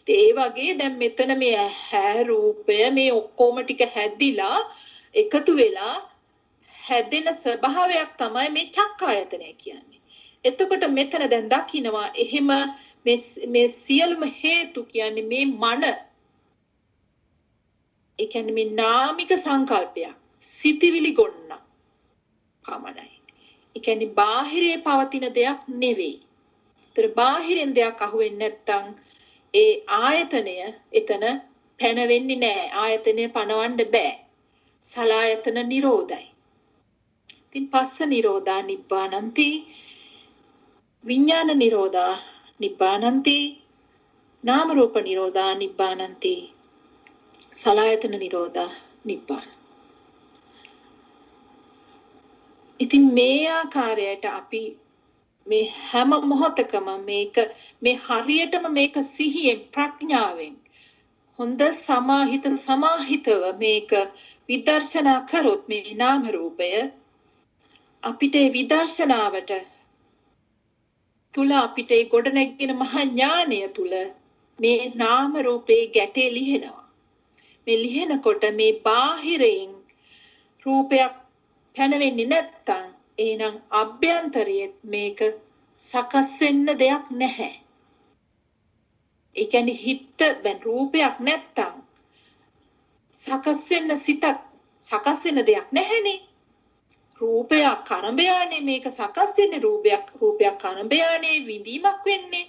[SPEAKER 1] ඒ වගේ දැන් මෙතන මේ ඇහැ රූපය මේ ඔක්කොම ටික හැදිලා එකතු වෙලා හැදෙන ස්වභාවයක් තමයි මේ චක්කායතනය කියන්නේ. එතකොට මෙතන දැන් දකින්නවා එහෙම මේ සියලුම හේතු කියන්නේ මේ මන ඒ කියන්නේ මේ නාමික සංකල්පයක් සිතිවිලි ගොන්න පමණයි. ඒ කියන්නේ බාහිරේ පවතින දෙයක් නෙවෙයි. ඒතර බාහිරින් දෙයක් අහුවෙන්නේ නැත්තම් ඒ ආයතනය එතන පැනවෙන්නේ නැහැ. ආයතනය පනවන්න බෑ. සලායතන නිරෝධයි. ඉතින් පස්ස නිරෝධා නිබ්බානන්ති විඥාන නිරෝධා නිබ්බානන්ති නාම රූප නිරෝධා නිබ්බානන්ති සලආයතන නිරෝධා නිබ්බාන. ඉතින් මේ ආකාරයට අපි මේ හැම මොහොතකම මේ හරියටම මේක සිහියෙන් ප්‍රඥාවෙන් හොඳ සමාහිතව මේක විදර්ශනා කරොත් මේ නාම රූපය අපිට විදර්ශනාවට තුල අපිට ගොඩනැගෙන මහා ඥානය තුල මේ නාම රූපේ ගැටේ ලිහෙනවා. මේ ලිහෙනකොට මේ බාහිරින් රූපයක් පැනවෙන්නේ නැත්තම් එහෙනම් අභ්‍යන්තරයේ මේක සකස් වෙන්න දෙයක් නැහැ. ඒ කියන්නේ හිත රූපයක් නැත්තම් සකස් වෙන්න සිතක් සකස් වෙන දෙයක් නැහැනේ. රූපයක් කරඹයානේ මේක සකස් වෙන්නේ රූපයක් කරඹයානේ විඳීමක් වෙන්නේ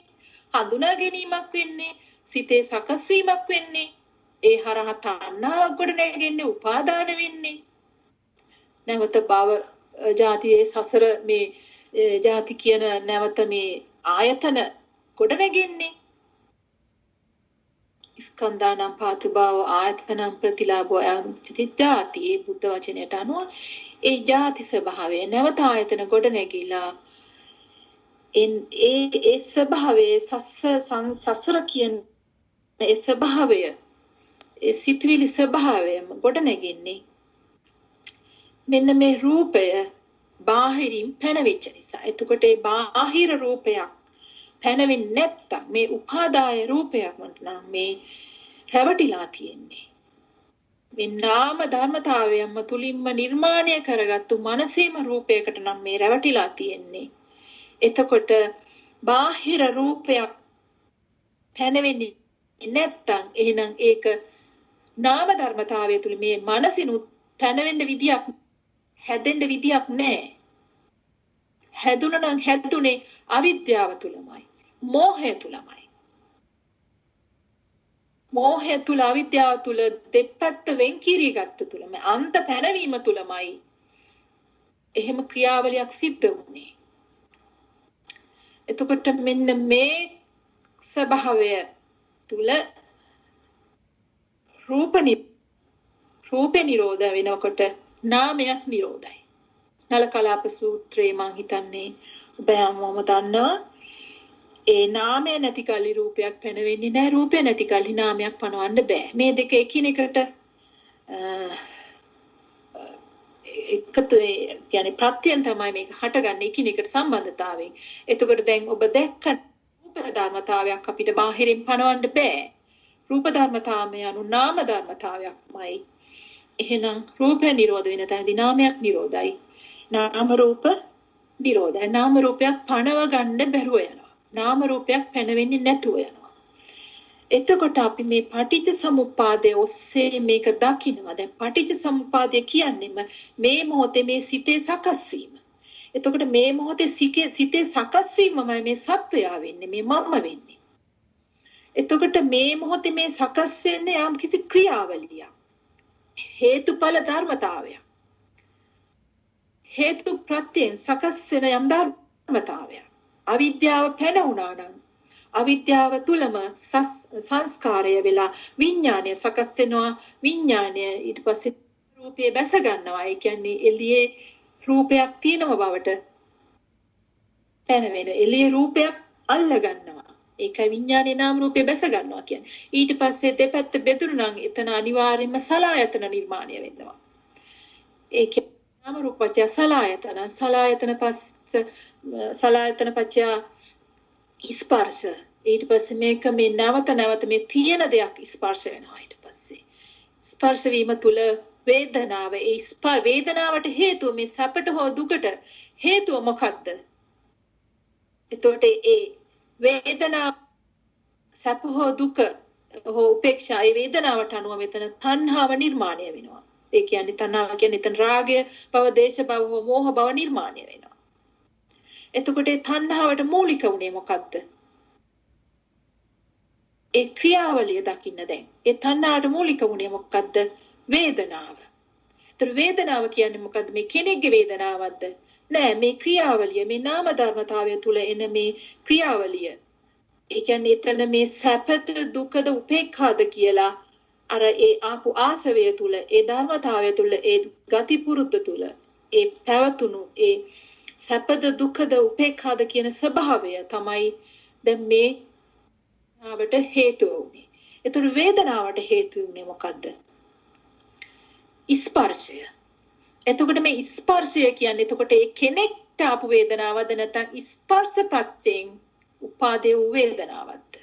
[SPEAKER 1] හඳුනා ගැනීමක් වෙන්නේ සිතේ සකස් වීමක් වෙන්නේ ඒ හරහා තණ්හාවක් ගොඩ නැගෙන්නේ උපාදාන වෙන්නේ නැවත භව ජාතියේ සසර මේ ජාති කියන නැවත මේ ආයතන ගොඩ නැගෙන්නේ ස්කන්ධානම් පාතුභව ආයතනම් ප්‍රතිලාභෝ අයතිත්‍යාති ඒ බුද්ධ වචනයට අනුව ඒ ජාති ස්වභාවය නැවත ආයතන ගොඩ නැගිලා ඒ ස්වභාවයේ සසර කියන ඒ ස්වභාවය ඒ සිත්විලි ස්වභාවය ගොඩ නැගින්නේ මෙන්න මේ රූපය බාහිරින් පැනවෙච්ච නිසා. එතකොට ඒ බාහිර රූපයක් පැනවෙන්නේ නැත්තම් මේ උපාදාය රූපයක් නම් මේ රැවටිලා තියෙන්නේ. මේ නාම ධර්මතාවයන්ම තුලින්ම නිර්මාණය කරගත්තු මනසේම රූපයකට නම් මේ රැවටිලා තියෙන්නේ. එතකොට බාහිර රූපයක් පැනවෙන්නේ නැත්තම් එහෙනම් ඒක නාම ධර්මතාවය තුල මේ මනසිනුත් පැනවෙන්න විදියක් හැදෙන්න විදියක් නැහැ. හැදුණා නම් හැදුනේ අවිද්‍යාව තුලමයි. මෝහය තුලමයි. මෝහය තුල අවිද්‍යාව තුල දෙපැත්ත වෙන් කිරීගත්ත තුලම අන්ත පැනවීම තුලමයි එහෙම ක්‍රියාවලියක් සිද්ධ වුනේ. එතකොට මෙන්න මේ ස්වභාවය තුල රූප නිරෝධ වෙනකොට නාමයක් නිරෝධයි. නල කලාප සූත්‍රයේ මං හිතන්නේ ඔබ හැමෝම දන්නවා ඒ නාමය නැති කලි රූපයක් පැනවෙන්නේ නැහැ. රූපය නැති කලි නාමයක් පනවන්න බෑ. මේ දෙක එකිනෙකට එකතු يعني ප්‍රත්‍යයෙන් තමයි මේක හටගන්නේ එකිනෙකට සම්බන්ධතාවයෙන්. එතකොට දැන් ඔබ දැක්ක රූප ධර්මතාවයක් අපිට බාහිරින් පනවන්න බෑ. රූප ධර්මතාවය anu නාම ධර්මතාවයක්මයි. එහෙනම් රූපය නිරෝධ වෙන තැනදී නාමයක් නිරෝධයි. නාම රූප නිරෝධයි. නාම රූපයක් පනව ගන්න බැරුව යනවා. නාම රූපයක් පැනවෙන්නේ නැතුව යනවා. එතකොට අපි මේ පටිච්ච සමුප්පාදයේ ඔස්සේ මේක දකිනවා. දැන් පටිච්ච සමුප්පාදය කියන්නේම මේ මොහොතේ මේ සිතේ සකස් වීම. එතකොට මේ මොහොතේ සිතේ සකස් වීමමයි මේ සත්වයා වෙන්නේ, මේ මම වෙන්නේ. එතකොට මේ මොහොතේ මේ සකස් වෙන්නේ යම් කිසි ක්‍රියාවලියක්. හේතුඵල ධර්මතාවයක්. හේතු ප්‍රත්‍යයෙන් සකස් වෙන යම් ධර්මතාවයක්. අවිද්‍යාව පැනුණා නම් අවිද්‍යාව තුලම සංස්කාරය වෙලා විඥානය සකස් වෙනවා. විඥානය ඊට පස්සේ රූපේ බැස ගන්නවා. ඒ කියන්නේ එළියේ රූපයක් තියෙනව බවට පැනවෙන. එළියේ රූපයක් අල්ල ගන්නවා. ඒකයි විඥානේ නාම රූපේ බැස ගන්නවා කියන්නේ. ඊට පස්සේ දෙපැත්ත බෙදුණු නම් එතන අනිවාර්යයෙන්ම සලආයතන නිර්මාණය වෙනවා. ඒ කියන්නේ නාම රූපච්ඡ සලආයතන පච්ච ස්පර්ශ. ඊට පස්සේ මේක මේ නැවත මේ තියෙන දෙයක් ස්පර්ශ වෙනවා. ඊට පස්සේ ස්පර්ශ වීම තුල වේදනාව වේදනාවට හේතුව මේ සැපට හෝ දුකට හේතුව මොකක්ද? එතකොට ඒ වේදනාව සැප හෝ දුක හෝ උපේක්ෂා ඒ වේදනාවට අනුව මෙතන තණ්හාව නිර්මාණය වෙනවා. ඒ කියන්නේ තණ්හාව කියන්නේ එතන රාගය භව, දේශ භව හෝ මෝහ භව නිර්මාණය වෙනවා. එතකොට ඒ තණ්හාවට මූලික උනේ මොකක්ද? ඒ ක්‍රියාවලිය දකින්න දැන්. ඒ තණ්හාවට මූලික උනේ මොකක්ද? වේදනාව. ඒතර වේදනාව කියන්නේ මොකද්ද? මේ කෙනෙක්ගේ වේදනාවක්ද? නෑ, මේ ක්‍රියාවලිය, මේ නාම ධර්මතාවය තුල එන මේ ක්‍රියාවලිය ඒ කියන්නේ එතන මේ සැපද දුකද උපේක්ඛාද කියලා අර ඒ ආපු ආසවය තුල ඒ ධර්මතාවය තුල ඒ ගති පුරුද්ද තුල ඒ පැවතුණු ඒ සැපද දුකද උපේක්ඛාද කියන ස්වභාවය තමයි දැන් මේ ආවට හේතුව වුනේ. ඒතර වේදනාවට හේතු වුනේ මොකද්ද? ස්පර්ශය. එතකොට මේ ස්පර්ශය කියන්නේ එතකොට ඒ කෙනෙක්ට ආපු වේදනාවද නැත්නම් ස්පර්ශ ප්‍රත්‍යයෙන් උපාදේ වූ වේදනාවක්ද?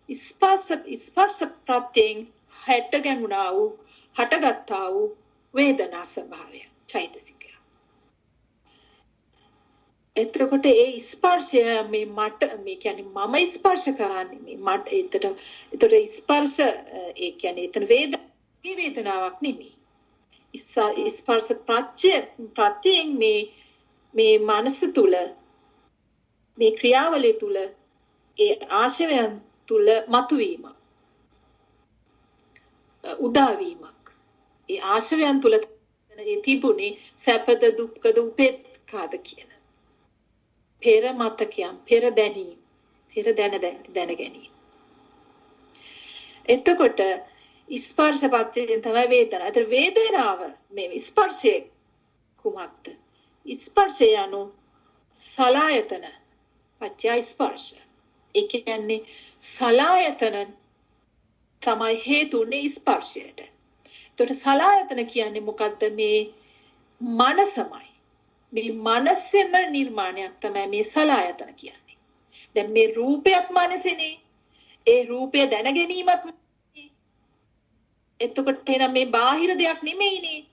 [SPEAKER 1] ස්පර්ශ ප්‍රත්‍යයෙන් හටගන්නා වූ හටගත්තා වූ වේදනා ස්වභාවය චෛතසිකය. එතකොට ඒ ස්පර්ශය මේ මට මේ කියන්නේ මම ස්පර්ශ කරන්නේ මේ මට එතකොට ස්පර්ශ ඒ කියන්නේ එතන වේදනාවක් නෙමෙයි. ස්පර්ශ ප්‍රත්‍යයෙන් මේ මනස තුල මේ ක්‍රියාවලිය තුල ඒ ආශයයන් තුල මතුවීම උදාවීමක් ඒ ආශයයන් තුල ඒ තිබුණේ සැපද දුක්ඛද උපේක්ඛාද කියන පෙර මතකයන් පෙර දැනීම පෙර දැන ගැනීම. එතකොට ස්පර්ශපත්යෙන් තමයි වේදනාව. ඒතර වේදනාව මේ ස්පර්ශයේ කුමක්ද? ස්පර්ශය anu සලායතන පත්‍ය ස්පර්ශ. ඒ කියන්නේ සලායතන තමයි හේතුනේ ස්පර්ශයට. ඒතර සලායතන කියන්නේ මොකද්ද? මේ මනසමයි. මේ මනසෙම නිර්මාණයක් තමයි මේ සලායතන කියන්නේ. දැන් මේ රූපයක් මනසෙනේ. ඒ රූපය දැන ගැනීමත් එතකොට එන මේ බාහිර දෙයක් නෙමෙයිනේ.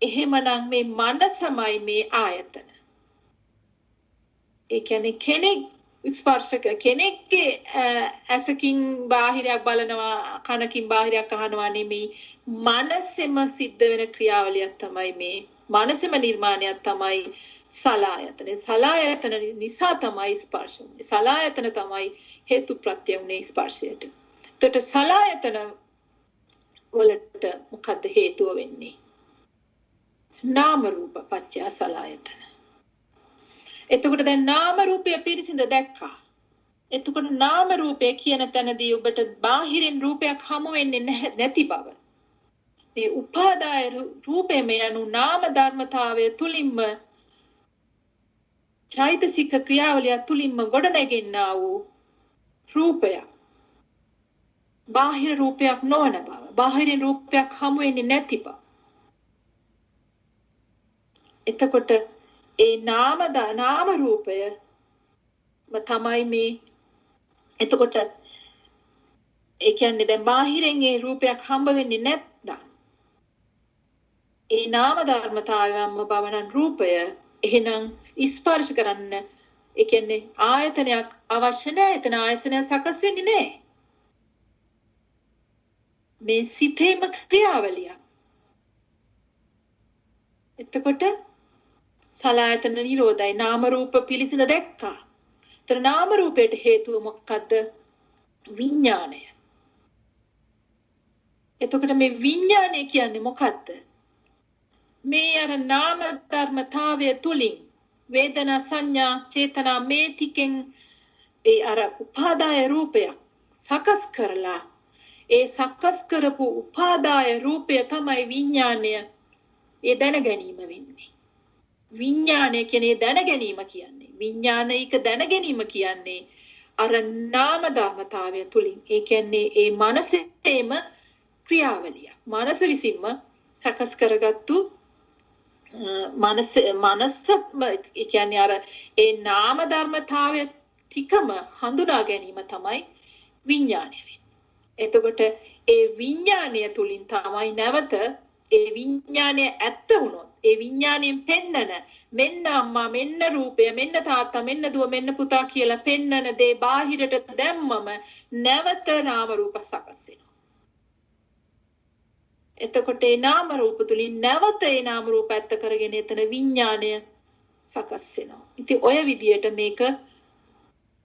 [SPEAKER 1] එහෙමනම් මේ මනසමයි මේ ආයතන. ඒ කියන්නේ කෙනෙක් ස්පර්ශක කෙනෙක්ගේ ඇසකින් බාහිරයක් බලනවා කනකින් බාහිරයක් අහනවා නෙමෙයි. මනසෙම සිද්ධ වෙන ක්‍රියාවලියක් තමයි මේ මනසෙම නිර්මාණයක් තමයි සලායතන. සලායතන නිසා තමයි ස්පර්ශ වෙන්නේ. සලායතන තමයි හේතු ප්‍රත්‍ය වුනේ ස්පර්ශයට. එතකොට සලායතන වලට මොකද්ද හේතුව වෙන්නේ? නාම රූප පත්‍ය සලායතන. එතකොට දැන් නාම රූපය පිරිසිඳ දැක්කා. එතකොට නාම රූපය කියන තැනදී ඔබට බාහිරින් රූපයක් හමු වෙන්නේ නැති බව. මේ උපාදාය රූපෙම යනු නාම ධර්මතාවය තුලින්ම චෛතසික ක්‍රියාවලිය තුලින්ම ගොඩනැගෙන්නා වූ රූපයක්. බාහිර රූපයක් නොවන බව. බාහිරින් රූපයක් හමු වෙන්නේ නැති බව. එතකොට ඒ නාම රූපය තමයි මේ එතකොට ඒ කියන්නේ දැන් බාහිරින් ඒ රූපයක් හම්බ වෙන්නේ නැත්නම් ඒ නාම ධර්මතාවයම බවන රූපය එහෙනම් ස්පර්ශ කරන්න ඒ කියන්නේ ආයතනයක් අවශ්‍ය නැහැ. එතන ආයතනය සකස් වෙන්නේ නැහැ. මේ සිතේම ක්‍රියාවලිය. එතකොට සලායතන නිරෝධයි නාම රූප පිළිසිඳ දැක්කා. ඒතර නාම රූපයට හේතුව මොකක්ද? විඥාණය. එතකොට මේ විඥාණය කියන්නේ මොකක්ද? මේ අර නාම ධර්මතාවය තුලින් වේදනා සංඥා චේතනා මේ ටිකෙන් ඒ අර උපාදාය රූපයක් සකස් කරලා ඒ සකස් කරපු උපාදාය රූපය තමයි විඥාණය. ඒ දැන ගැනීම වෙන්නේ. විඥාණය කියන්නේ දැන ගැනීම කියන්නේ. විඥානික දැන ගැනීම කියන්නේ අර නාම ධර්මතාවය තුලින්. ඒ කියන්නේ ඒ මනසේම ක්‍රියාවලිය. මනස විසින්ම සකස් කරගත්තු මනස ඒ කියන්නේ අර ඒ නාම ධර්මතාවය ටිකම හඳුනා ගැනීම තමයි විඥාණය වෙන්නේ. එතකොට ඒ විඥාණය තුලින් තමයි නැවත ඒ විඥාණය ඇත්ත වුණොත් ඒ විඥාණයෙන් පෙන්නන මෙන්න අම්මා මෙන්න රූපය මෙන්න තාත්තා මෙන්න දුව මෙන්න පුතා කියලා පෙන්නන දේ බාහිරට දැම්මම නැවත නාම රූප සකස් වෙනවා. එතකොට ඒ නාම රූප තුලින් නැවත ඒ නාම රූප ඇත්ත කරගෙන එතන විඥාණය සකස් වෙනවා. ඉතින් ඔය විදියට මේක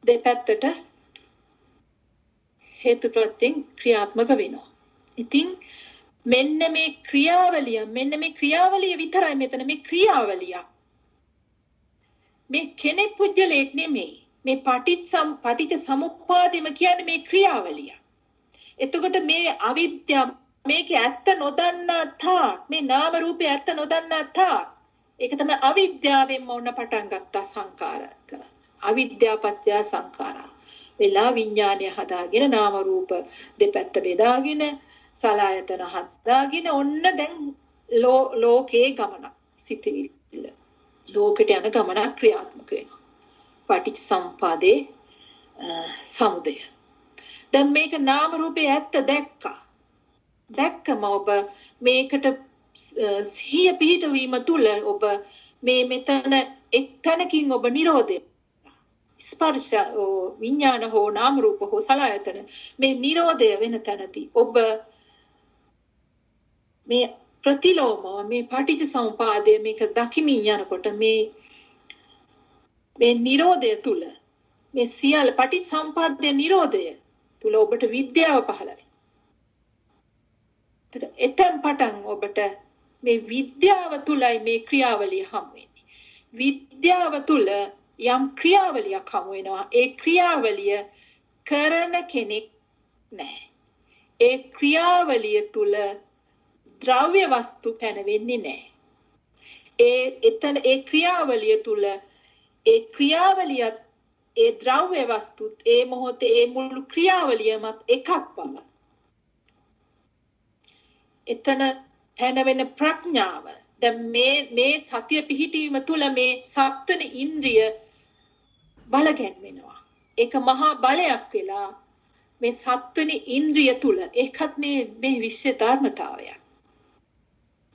[SPEAKER 1] දෙපැත්තට හේතුප්‍රත්‍යයෙන් ක්‍රියාත්මක වෙනවා. ඉතින් මෙන්න මේ ක්‍රියාවලිය විතරයි මෙතන මේ ක්‍රියාවලිය. මේ කෙනෙක් පුජ්‍යලයක් නෙමෙයි. මේ පටිච්ච සමුප්පාදෙම කියන්නේ මේ ක්‍රියාවලිය. එතකොට මේ අවිද්‍යාව මේකේ ඇත්ත නොදන්නා තාක් මේ නාම රූපේ ඇත්ත නොදන්නා තාක් ඒක තමයි අවිද්‍යාවෙන්ම ඔන්න පටන් ගත්තා සංකාරක. අවිද්‍යාව පත්‍ය සංඛාරා. වෙලා විඥානය හදාගෙන නාම රූප දෙපැත්ත බෙදාගෙන සලආයතන හදාගෙන ඔන්න දැන් ලෝකේ ගමන සිටිවිල්ල. ලෝකෙට යන ගමන ක්‍රියාත්මක වෙනවා. පටිච්ච සම්පදායේ සමුදය. දැන් මේක නාම රූපේ ඇත්ත දැක්කා. දැක්කම ඔබ මේකට සිහිය පිහිටවීම තුළ ඔබ මේ මෙතන එක්තැනකින් ඔබ නිරෝධය ස්පර්ශ විඥාන හෝ නාම රූප හෝ සලආයතන මේ නිරෝධය වෙන තැනදී ඔබ මේ ප්‍රතිලෝම මේ පටිච්ච සමුපාදය මේක දකිමින් යනකොට මේ නිරෝධය තුල මේ සියල්ල පටිච්ච සමුපාදයේ නිරෝධය තුල ඔබට විද්‍යාව පහළ වෙනවා. එතෙන් පටන් ඔබට මේ විද්‍යාව තුලයි මේ ක්‍රියාවලිය හමු වෙන්නේ. විද්‍යාව තුල යම් ක්‍රියාවලියක් හමු වෙනවා. ඒ ක්‍රියාවලිය කරන කෙනෙක් නැහැ. ඒ ක්‍රියාවලිය තුල ද්‍රව්‍ය වස්තු පැනවෙන්නේ නැහැ. ඒ ක්‍රියාවලිය තුල ඒ ක්‍රියාවලියත් ඒ ද්‍රව්‍ය වස්තුත් ඒ මොහොතේ ඒ මුළු ක්‍රියාවලියමත් එකක් බව. එතන පැනවෙන ප්‍රඥාව දැන් මේ සතිය පිහිටීම තුල මේ සත්වන ඉන්ද්‍රිය බලගැන්වෙනවා. ඒක මහා බලයක් වෙලා මේ සත්වන ඉන්ද්‍රිය තුල ඒකත් මේ විශ්ව ධර්මතාවයක්.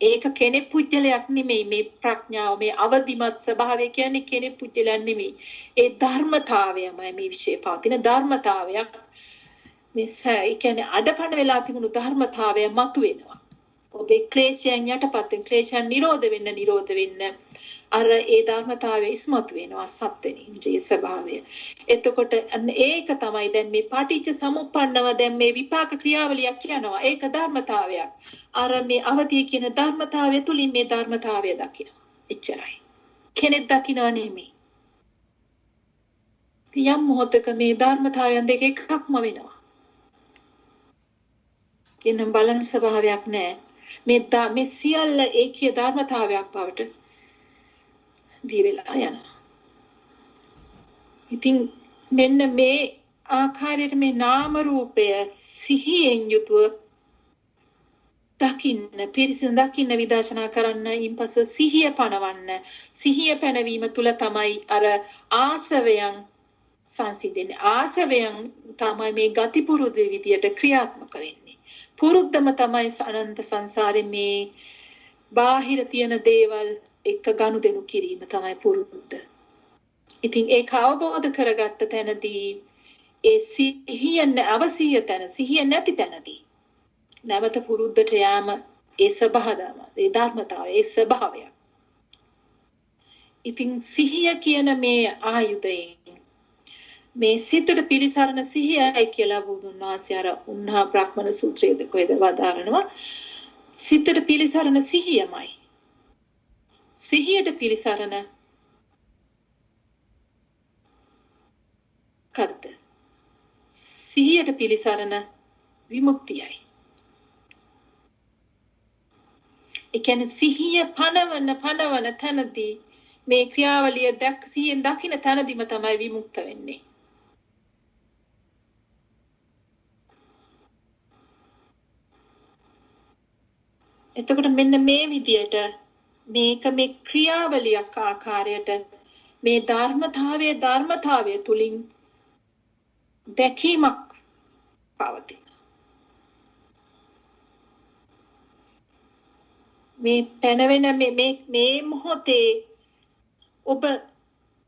[SPEAKER 1] ඒක කෙනෙක් පුජ්‍යලයක් නෙමෙයි මේ ප්‍රඥාව මේ අවදිමත් ස්වභාවය කියන්නේ කෙනෙක් පුජ්‍යලයක් නෙමෙයි. ඒ ධර්මතාවයමයි මේ විශ්ේ පවතින ධර්මතාවයක්. ඒ කියන්නේ අඩපණ වෙලා තිබුණු ධර්මතාවය මතුවෙනවා. ඔබේ ක්ලේශයන් යටපත් ක්ලේශයන් නිරෝධ වෙන්න අර ඒ ධර්මතාවය ඉස්මතු වෙනවා සත්වෙනි ඉන්ද්‍රිය ස්වභාවය. එතකොට ඒක තමයි දැන් මේ පටිච්ච සමුප්පන්නව දැන් මේ විපාක ක්‍රියාවලියක් කියනවා. ඒක ධර්මතාවයක්. අර මේ අවදී කියන ධර්මතාවය තුලින් මේ ධර්මතාවය දකිනවා. එච්චරයි. කෙනෙක් දකිනවා නෙමෙයි. තියම් මොහොතක මේ ධර්මතාවයන් දෙක එකක්ම වෙනවා. එනම් බලන ස්වභාවයක් නැහැ. මේ සියල්ල ඒකීය ධර්මතාවයක් බවට දී වෙලා යනවා. ඉතින් මෙන්න මේ ආකාරයට මේ නාම රූපය සිහියෙන් යුතුව දකින්න පිරිසිදු දකින්න විදර්ශනා කරන්න ඊපස්ව සිහිය පනවන්න. සිහිය පැනවීම තුල තමයි අර ආසවයන් සංසිඳෙන්නේ. ආසවයන් තමයි මේ ගති පුරුදු විදියට ක්‍රියාත්මක වෙන්නේ. පුරුද්දම තමයි අනන්ත සංසාරේ මේ බාහිර තියෙන දේවල් එක ගනුදෙනු කිරීම තමයි පුරුද්ද. ඉතින් ඒක අවබෝධ කරගත්ත තැනදී ඒ සිහිය නැති තැනදී නැවත පුරුද්දට යාම ඒ ස්වභාවම ඒ ධර්මතාවය ඒ ස්වභාවය. ඉතින් සිහිය කියන මේ ආයුධයෙන් මේ සිතට පිළිසරණ සිහියයි කියලා බුදුන් වහන්සේ අර උන්හා බ්‍රාහ්මණ සූත්‍රයේ කොහෙද වදාරනවා. සිතට පිළිසරණ සිහියමයි. සිහියට පිළිසරණ කද්ද? සිහියට පිළිසරණ විමුක්තියයි. ඒ කියන්නේ සිහිය පනවන තැනදී මේ ක්‍රියාවලිය සිහියෙන් දකින්න තැනදීම තමයි විමුක්ත වෙන්නේ. එතකොට මෙන්න මේ විදියට මේක මේ ක්‍රියාවලියක් ආකාරයට මේ ධර්මතාවය තුලින් දැකීමක් පවතින. මේ පැනවෙන මේ මොහොතේ ඔබ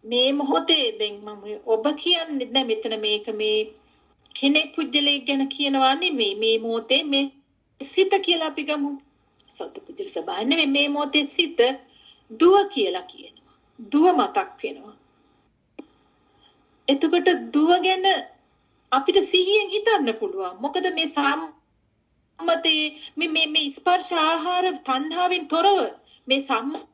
[SPEAKER 1] මේ මොහොතේ දැන් මම ඔබ කියන්නේ නැහැ මෙතන මේක මේ කෙනෙක් පුජ්‍යලයක් ගැන කියනවා නෙමෙයි මේ මොහොතේ මේ සිත කියලා අපි ගමු. සත්පුජ්‍යල සබාය නෙමෙයි මේ මොහොතේ සිත දුව කියලා කියනවා. දුව මතක් වෙනවා. එතකොට දුව ගැන අපිට සිහියෙන් හිතන්න පුළුවන්. මොකද මේ සම්මතේ මේ ස්පර්ශ ආහාර තණ්හාවෙන් තොරව මේ සම්මතයේ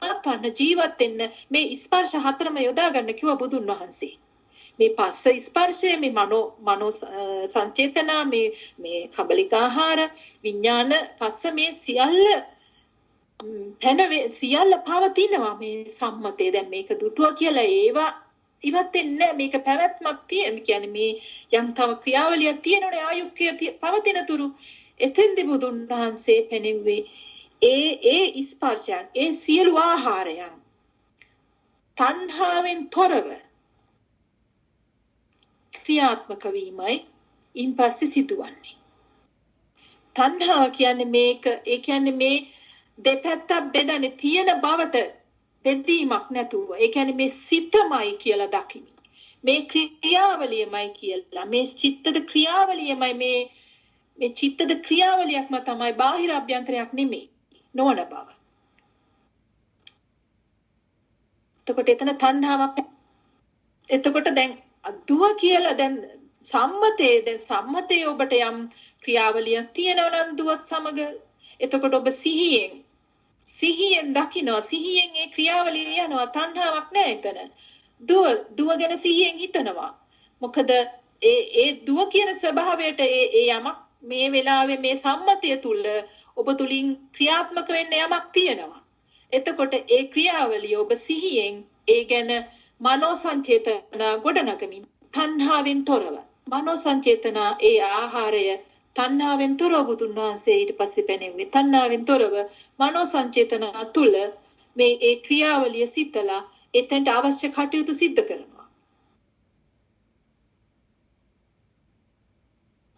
[SPEAKER 1] පවත්වන්න ජීවත් වෙන්න මේ ස්පර්ශ හතරම යොදා ගන්න කිව්ව බුදුන් වහන්සේ. මේ පස්ස ස්පර්ශය මේ මනෝ සංචේතනා මේ කබලිකාහාර විඥාන පස්ස මේ සියල්ල සියල්ල පවතිනවා මේ සම්මතේ. දැන් මේක දුටුවා කියලා ඒවා ඉවත් වෙන්නේ මේක පැවැත්මක් තියෙන කියන්නේ මේ යම් තව ක්‍රියාවලියක් තියෙනෝනේ ආයුක්කය පවතින තුරු එතෙන්දි බුදුන් වහන්සේ පෙනෙව්වේ ඒ ස්පර්ශයන් ඒ සියලු ආහාරයන් තණ්හාවෙන් තොරව ක්‍රියාත්මක වීමයි ඉන්පස්සේ සිදුවන්නේ. තණ්හාව කියන්නේ මේක ඒ කියන්නේ මේ දෙපැත්තක් බෙදන්නේ තියෙන බවට බෙදීමක් නැතුව ඒ කියන්නේ මේ සිතමයි කියලා දකිමි. මේ ක්‍රියාවලියමයි කියලා මේ චිත්තද ක්‍රියාවලියමයි මේ චිත්තද ක්‍රියාවලියක්ම තමයි බාහිර අභ්‍යන්තරයක් නෙමෙයි නොවන බව. එතකොට එතන තණ්හාවක්. එතකොට දැන් දුව කියලා දැන් සම්මතයේ ඔබට යම් ක්‍රියාවලියක් තියෙනවා නම් දුවත් සමග එතකොට ඔබ සිහියෙන් දකිනවා සිහියෙන් ඒ ක්‍රියාවලිය යනවා තණ්හාවක් නැහැ එතන. දුව ගැන සිහියෙන් හිතනවා. මොකද ඒ දුව කියන ස්වභාවයට ඒ යමක් මේ වෙලාවේ මේ සම්මතය තුල ඔබ තුලින් ක්‍රියාත්මක වෙන්න යමක් තියෙනවා. එතකොට ඒ ක්‍රියාවලිය ඔබ සිහියෙන් ඒ ගැන මනෝ සංචේතන ගොඩනගමින් තණ්හාවෙන් තොරව මනෝ සංචේතන ඒ ආහාරය තණ්හාවෙන් තොරව බුදුන් වහන්සේ ඊට පස්සේ පෙනෙන්නේ තණ්හාවෙන් තොරව මනෝ සංචේතන තුල මේ ඒ ක්‍රියාවලිය සිතලා එතෙන්ට අවශ්‍ය කටයුතු සිද්ධ කරනවා.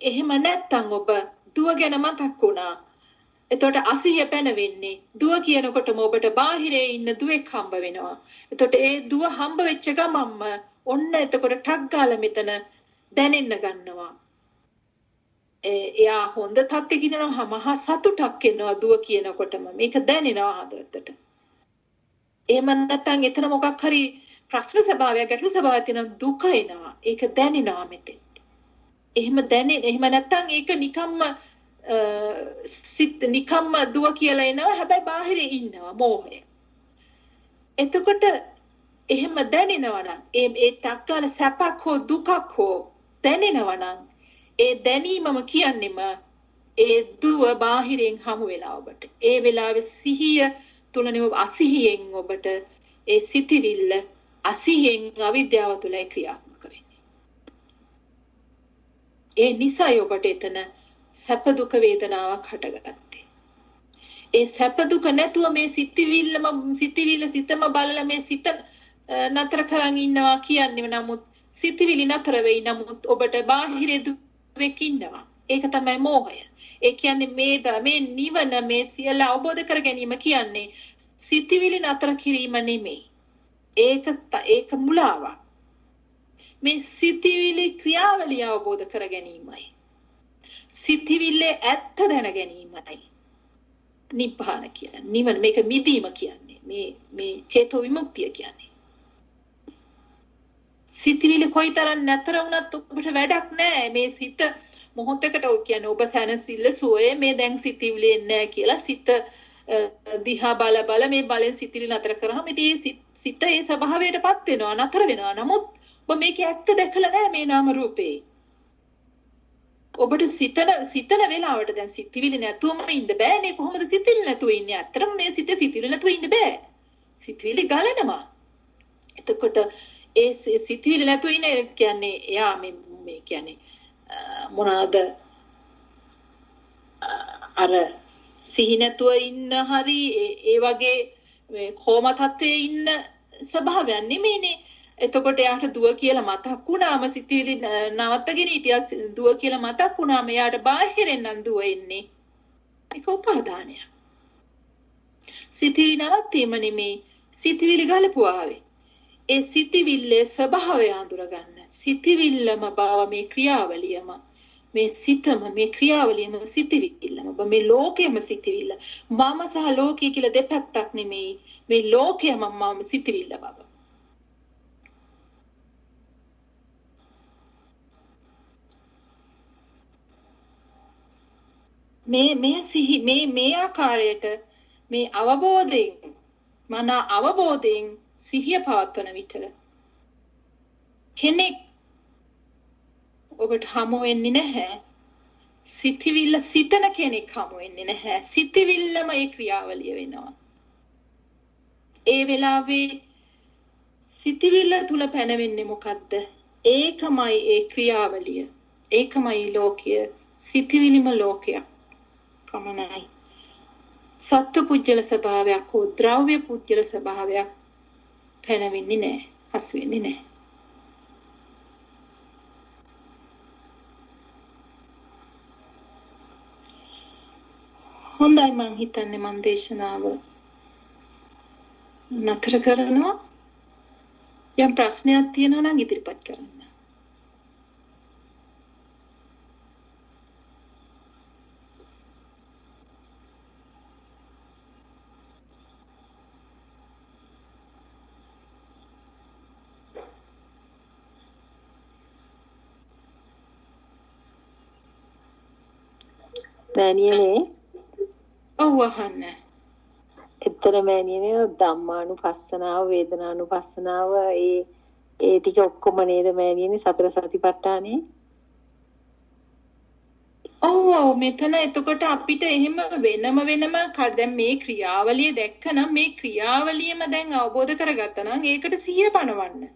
[SPEAKER 1] එහෙම නැත්නම් ඔබ දුව ගැන මතක් වුණා. එතකොට අසිහිය පැනවෙන්නේ දුව කියනකොටම ඔබට බාහිරේ ඉන්න දුවෙක් හම්බ වෙනවා. එතකොට ඒ දුව හම්බ වෙච්ච ගමන්ම ඔන්න එතකොට ටක් ගාලා මෙතන දැනෙන්න ගන්නවා. එයා හොඳ තත්ත්වෙක ඉන්නවා මහා සතුටක් එනවා දුව කියනකොටම මේක දැනෙනවා හදවතට. එහෙම නැත්නම් එතන මොකක් හරි ප්‍රශ්න ස්වභාවයක් ගැටලු ස්වභාවයක් තියෙන දුක එනවා. ඒක දැනෙනවා මෙතෙන්. එහෙම නැත්නම් ඒක නිකම්ම දුව කියලා එනවා හැබැයි බාහිරේ ඉන්නවා මෝහය. එතකොට එහෙම දැනෙනවා නම් ඒ ටක්කාල සැපක් හෝ දුකක් හෝ දැනෙනවා නම් ඒ දැනීමම කියන්නේම ඒ දුව බාහිරෙන් හමු වෙලා ඔබට. ඒ වෙලාවේ සිහිය තුලනේ අසිහියෙන් ඔබට ඒ සිතිවිල්ල අසිහියෙන් අවිද්‍යාව තුල ක්‍රියාත්මක වෙන්නේ. ඒ නිසා ඔබට එතන සැප දුක වේදනාවක් හටගත්තේ. ඒ සැප දුක නැතුව මේ සිතම බලලා මේ සිත නතර කරන් ඉන්නවා කියන්නේ නමුත් සිතවිලි නතර වෙයි නමුත් ඔබට බාහිර දුවෙක් ඉන්නවා. ඒක තමයි මෝහය. ඒ කියන්නේ මේ නිවන මේ සියල්ල අවබෝධ කර ගැනීම කියන්නේ සිතවිලි නතර කිරීම නෙමෙයි. ඒක මුලාවක්. මේ සිතවිලි ක්‍රියාවලිය අවබෝධ කර ගැනීමයි. සිතවිල්ලේ ඇත්ත දැන ගැනීමයි නිබ්බාන කියන්නේ. නිවන මේක මිදීම කියන්නේ. මේ චේතෝ විමුක්තිය කියන්නේ. සිතවිලි කොයිතරම් නැතර වුණත් ඔබට වැඩක් නැහැ. මේ සිත මොහොතකට කියන්නේ ඔබ සැනසෙල්ල සුවය මේ දැන් සිතවිලි එන්නේ කියලා සිත දිහා බල මේ බලෙන් සිතවිලි නතර කරාම ඉතින් සිත ඒ ස්වභාවයටපත් වෙනවා නතර වෙනවා. නමුත් ඔබ මේකේ ඇත්ත දැකලා නැහැ මේ නාම රූපේ. ඔබට සිතන වෙලාවට දැන් සිතවිලි නැතුවම ඉන්න බෑනේ. කොහොමද සිතවිලි නැතුව ඉන්නේ? අත්‍තරම මේ සිතවිලි නැතුව ඉන්න බෑ. සිතවිලි ගලනවා. එතකොට ඒ සිතවිලි නැතුව ඉන්නේ කියන්නේ එයා මේ කියන්නේ මොනවාද අර සිහි නැතුව ඉන්න හරි ඒ වගේ මේ කොම තත්ත්වයේ ඉන්න ස්වභාවයක් නෙමෙයිනේ. එතකොට එයාට දුව කියලා මතක් වුණාම සිතවිලි නවත්තගෙන හිටියා දුව කියලා මතක් වුණාම එයාට බාහිරින් නම් දුව එන්නේ. ඒක උපාදානයක්. සිතවිලි නවත්තීම නෙමෙයි සිතවිලි ගලපුවාවේ. ඒ සිතවිල්ලේ ස්වභාවය අඳුරගන්න. සිතවිල්ලම බව මේ ක්‍රියාවලියම මේ සිතම මේ ක්‍රියාවලියම සිතවිල්ලම මේ ලෝකයේම සිතවිල්ල. මම සහ ලෝකය කියලා දෙපැත්තක් නෙමෙයි. මේ ලෝකයම මම සිතවිල්ල බව. මේ ආකාරයට මේ අවබෝධයෙන් මන අවබෝධයෙන් සිහිය පවත්වන විට කෙනෙක් ඔබට හමු වෙන්නේ නැහැ. සිතවිල්ල සිතන කෙනෙක් හමු වෙන්නේ නැහැ. සිතවිල්ලම ඒ ක්‍රියාවලිය වෙනවා. ඒ වෙලාවේ සිතවිල්ල තුල පැනවෙන්නේ මොකද්ද? ඒකමයි ඒ ක්‍රියාවලිය. ඒකමයි ලෝකය. සිතවිලිම ලෝකයක් පමණයි. සත්ව පුජ්‍යල ස්වභාවයක් හෝ ද්‍රව්‍ය පුජ්‍යල ස්වභාවයක් පැනවෙන්නේ නැහැ. හසු වෙන්නේ නැහැ. හොඳයි මං හිතන්නේ මන් දේශනාව නතර කරනවා. යම් ප්‍රශ්නයක් තියෙනවා නම් ඉදිරිපත් කරන්න.
[SPEAKER 2] මෑණියනේ
[SPEAKER 1] ඔව් අහන්න.
[SPEAKER 2] එතන මෑණියනේ ධම්මානුපස්සනාව වේදනානුපස්සනාව ඒ ටික ඔක්කොම නේද මෑණියනේ සතර සතිපට්ඨානේ?
[SPEAKER 1] ඔව් මෙතන එතකොට අපිට එහෙම වෙනම දැන් මේ ක්‍රියාවලිය දැක්කනම් මේ ක්‍රියාවලියම දැන් අවබෝධ කරගත්තා නම් ඒකට සිහිය පනවන්න.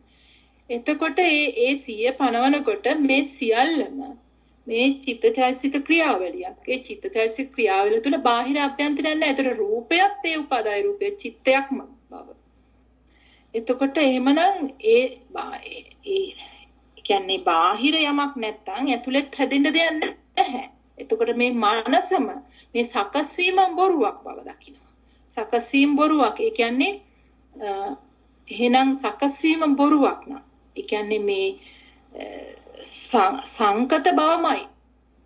[SPEAKER 1] එතකොට ඒ සිහිය පනවනකොට මේ සියල්ලම මේ චිත්තචෛසික ක්‍රියාවලියක්. ඒ චිත්තචෛසික ක්‍රියාවලිය තුළ බාහිර අභ්‍යන්තරයක් නැහැ. ඒතර රූපයත් ඒ උපාදාය රූපය චිත්තයක්ම බව. එතකොට එහෙමනම් ඒ කියන්නේ බාහිර යමක් නැත්තම් ඇතුළෙත් හැදෙන්න දෙයක් නැහැ. එතකොට මේ මනසම මේ සකස් වීම බොරුවක් බව දකිනවා. සකස් වීම බොරුවක්. ඒ කියන්නේ එහෙනම් සකස් වීම බොරුවක් නා. ඒ කියන්නේ මේ සංකත බවමයි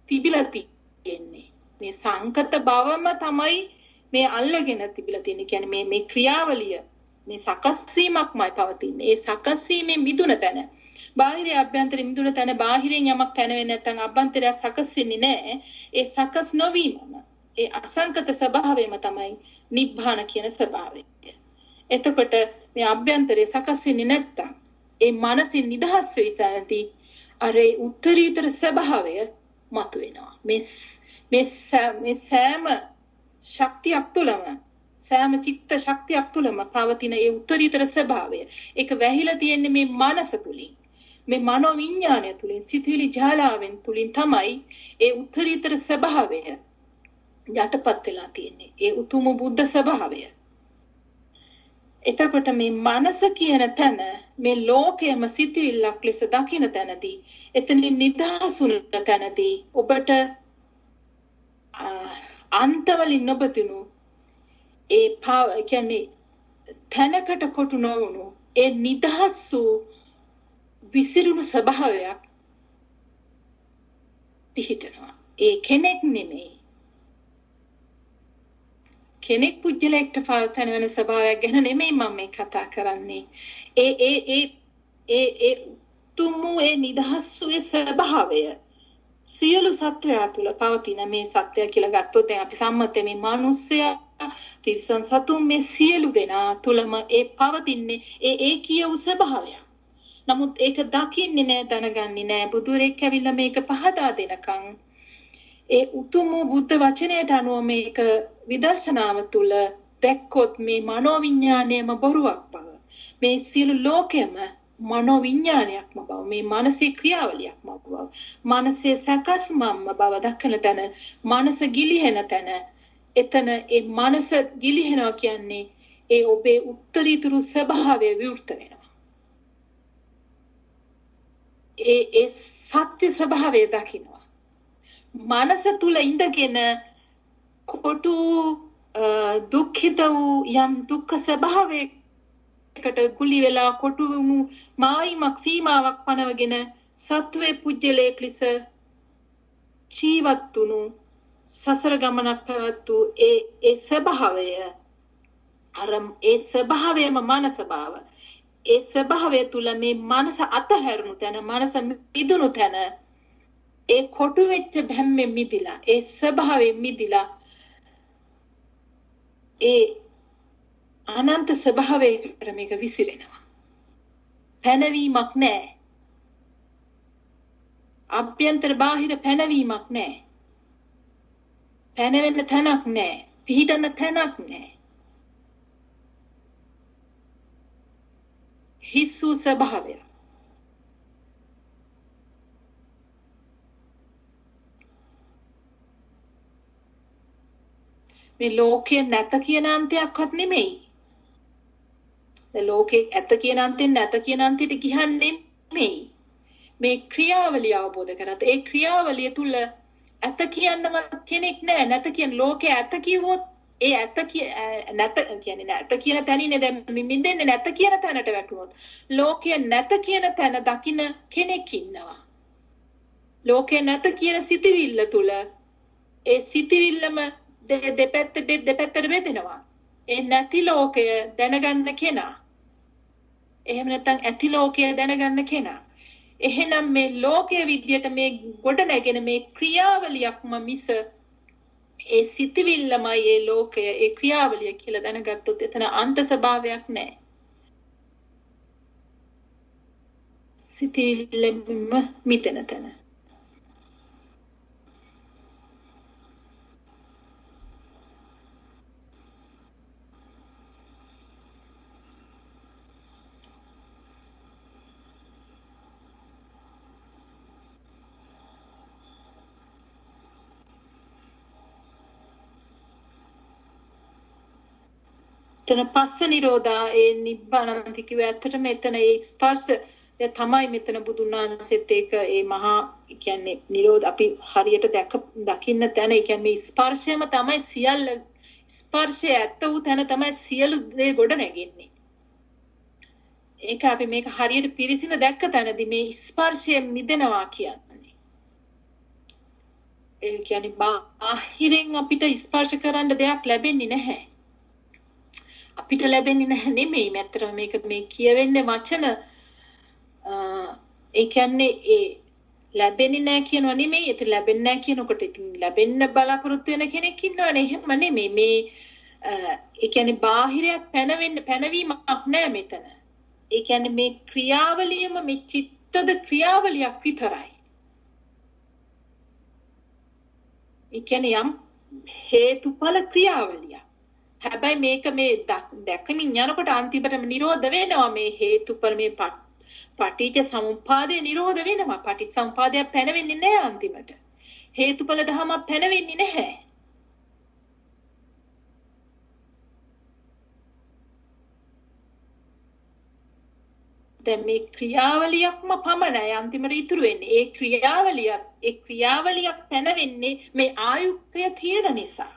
[SPEAKER 1] තිබිලා තියෙන්නේ. මේ සංකත බවම තමයි මේ අල්ලගෙන තිබිලා තියෙන්නේ. කියන්නේ මේ ක්‍රියාවලිය මේ සකස් වීමක්මයි පවතින්නේ. ඒ සකස් වීමෙන් මිදුන තැන බාහිර අභ්‍යන්තරයෙන් මිදුන තැන බාහිරින් යමක් පැනවෙන්නේ නැත්නම් අභ්‍යන්තරය සකස් වෙන්නේ නැහැ. ඒ සකස් නොවීමම ඒ අසංකත ස්වභාවයම තමයි නිබ්බාන කියන ස්වභාවය. එතකොට මේ අභ්‍යන්තරය සකස් වෙන්නේ නැත්නම් ඒ මනසින් නිදහස් වෙයි තැනදී අර උත්තරීතර ස්වභාවය මතුවෙනවා. මේ සෑම ශක්තියක් තුළම සෑම චිත්ත ශක්තියක් තුළම පවතින ඒ උත්තරීතර ස්වභාවය ඒක වැහිලා තියෙන්නේ මේ මනස තුලින්. මේ මනෝ විඥානය තුලින් සිතුවිලි ජාලාවෙන් තුලින් තමයි ඒ උත්තරීතර ස්වභාවය යටපත් වෙලා තියෙන්නේ. ඒ උතුම් බුද්ධ ස්වභාවය. එතකොට මේ මනස කියන තැන මේ ලෝකයම සිතුවිල්ලක් ලෙස දකින තැනදී එතනින් නිදහස් වුණ තැනදී ඔබට අන්තවලින් නොබතුණු ඒ කියන්නේ තැනකට කොටු නොවුණු ඒ නිදහස් වූ විසිරුණු ස්වභාවයක් පිහිටනවා. ඒ කෙනෙක් නෙමෙයි. කෙනෙක් පුජ්‍යලයකට පවතන වෙන ස්වභාවයක් ගැන නෙමෙයි මම මේ කතා කරන්නේ. ඒ තුමු ඒ නිදහස් වූ ස්වභාවය සියලු සත්වයා තුළ පවතින මේ සත්‍ය කියලා ගත්තොත් දැන් අපි සම්මත මේ මිනිස්සයා තිරිසන් සතුන් මේ සියලු දෙනා තුළම ඒ පවතින්නේ ඒ ඒකීය වූ ස්වභාවයක්. නමුත් ඒක දකින්නේ නැහැ, දැනගන්නේ නැහැ. බුදුරෙක් ඇවිල්ලා මේක පහදා දෙනකන් ඒ උතුම් බුද්ධ වචනයට අනුව මේක විදර්ශනාව තුළ දැක්කොත් මේ මනෝවිඤ්ඤාණයම බොරුවක් බව. මේ සියලු ලෝකෙම මනෝවිඤ්ඤාණයක්ම බව. මේ මානසික ක්‍රියාවලියක්ම බව. මානසික සකස්මම බව දක්වන තැන, මානස ගිලිහෙන තැන, එතන ඒ මානස ගිලිහෙනවා කියන්නේ ඒ ඔබේ උත්තරීතර ස්වභාවය විවෘත වෙනවා. ඒ සත්‍ය ස්වභාවය දකිනවා. මනස තුල ඉඳගෙන කොටු දුක්ඛිත වූ යම් දුක්ඛ ස්වභාවයකට ගුලි වෙලා කොටු වුණු මායිමක් සීමාවක් පනවගෙන සත්වේ පුජ්‍යලේක ලෙස ජීවත් වුණු සසර ගමනක් පැවැත්වූ ඒ ස්වභාවය ඒ ස්වභාවයම මනස බව. ඒ ස්වභාවය තුල මේ මනස අතහැරුණු තැන, මනස මිදුණු තැන ඒ කොටු වෙච්ච බැම්මෙන් මිදිලා, ඒ ස්වභාවයෙන් මිදිලා, අනන්ත ස්වභාවයකට මේක විසිරෙනවා. පැනවීමක් නැහැ. අභ්‍යන්තර බාහිර පැනවීමක් නැහැ. පැනවෙන්න තැනක් නැහැ. පිහිටන්න තැනක් නැහැ. හිස් වූ ස්වභාවය. මේ ලෝකයේ නැත කියන අන්තයක්වත් නෙමෙයි. ලෝකේ ඇත කියන අන්තෙන් නැත කියන අන්තයට ගියන්නේ නෙමෙයි. මේ ක්‍රියාවලිය අවබෝධ කරගත්ත. ඒ ක්‍රියාවලිය තුල ඇත කියන්නවත් කෙනෙක් නැහැ. නැත කියන ලෝකේ ඇත කිව්වොත් ඒ නැත කියන්නේ නැත කියන තැනිනේ දැන් මිදෙන්නේ නැත කියන තැනට වැටුනොත් ලෝකයේ නැත කියන තැන දකින්න කෙනෙක් ඉන්නවා. ලෝකයේ නැත කියන සිතිවිල්ල තුල ඒ සිතිවිල්ලම දෙපැත්තට බෙදෙනවා. ඒ නැති ලෝකය දැනගන්න කෙනා. එහෙම නැත්නම් ඇති ලෝකය දැනගන්න කෙනා. එහෙනම් මේ ලෝකයේ විද්‍යට මේ ගොඩ නැගෙන මේ ක්‍රියාවලියක්ම මිස ඒ සිතිවිල්ලමයි ඒ ලෝකය ඒ ක්‍රියාවලිය කියලා දැනගත්තොත් එතන අන්ත ස්වභාවයක් නැහැ. සිතිවිල්ලම මිතන තැන. එතන පස්ස නිරෝධා ඒ නිබ්බානන්ති කිව්ව ඇත්තට මෙතන ඒ ස්පර්ශය තමයි මෙතන බුදුන් වහන්සේත් ඒක ඒ මහා කියන්නේ නිරෝධ අපි හරියට දකින්න තැන ඒ කියන්නේ ස්පර්ශයම තමයි සියල්ල ස්පර්ශය ඇත්ත වූ තැන තමයි සියලු දේ ගොඩ නැගෙන්නේ. ඒක අපි මේක හරියට පිරිසිඳ දැක්ක තැනදී මේ ස්පර්ශයෙන් මිදෙනවා කියන්නේ. ඒ කියන්නේ බාහිරින් අපිට ස්පර්ශ කරන්න දෙයක් ලැබෙන්නේ නැහැ. අපිට ලැබෙන්නේ නැහැ නෙමෙයි මැත්තර මේක මේ කියවෙන්නේ වචන ඒ කියන්නේ ඒ ලැබෙන්නේ නැහැ කියනවා නෙමෙයි ඒත් ලැබෙන්නේ නැහැ කියනකොට ඉතින් ලැබෙන්න බලාපොරොත්තු වෙන කෙනෙක් ඉන්නවනේ එහෙම නෙමෙයි මේ ඒ කියන්නේ බාහිරයක් පැනවීමක් නැහැ මෙතන ඒ කියන්නේ මේ ක්‍රියාවලියම මේ චිත්තද ක්‍රියාවලියක් විතරයි ඒ කියන්නේ යම් හේතුඵල ක්‍රියාවලියක් හැබැයි මේක මේ දැකමින් යනකොට අන්තිමටම නිරෝධ වෙනවා මේ හේතුඵල මේ පටිච්ච සමුප්පාදේ නිරෝධ වෙනවා පටිච්ච සමුප්පාදය පැනවෙන්නේ නැහැ අන්තිමට හේතුඵල ධමයක් පැනවෙන්නේ නැහැ දැන් මේ ක්‍රියාවලියක්ම පමණයි අන්තිමට ඉතුරු වෙන්නේ ඒ ක්‍රියාවලියක් පැනවෙන්නේ මේ ආයුක්තය තියෙන නිසා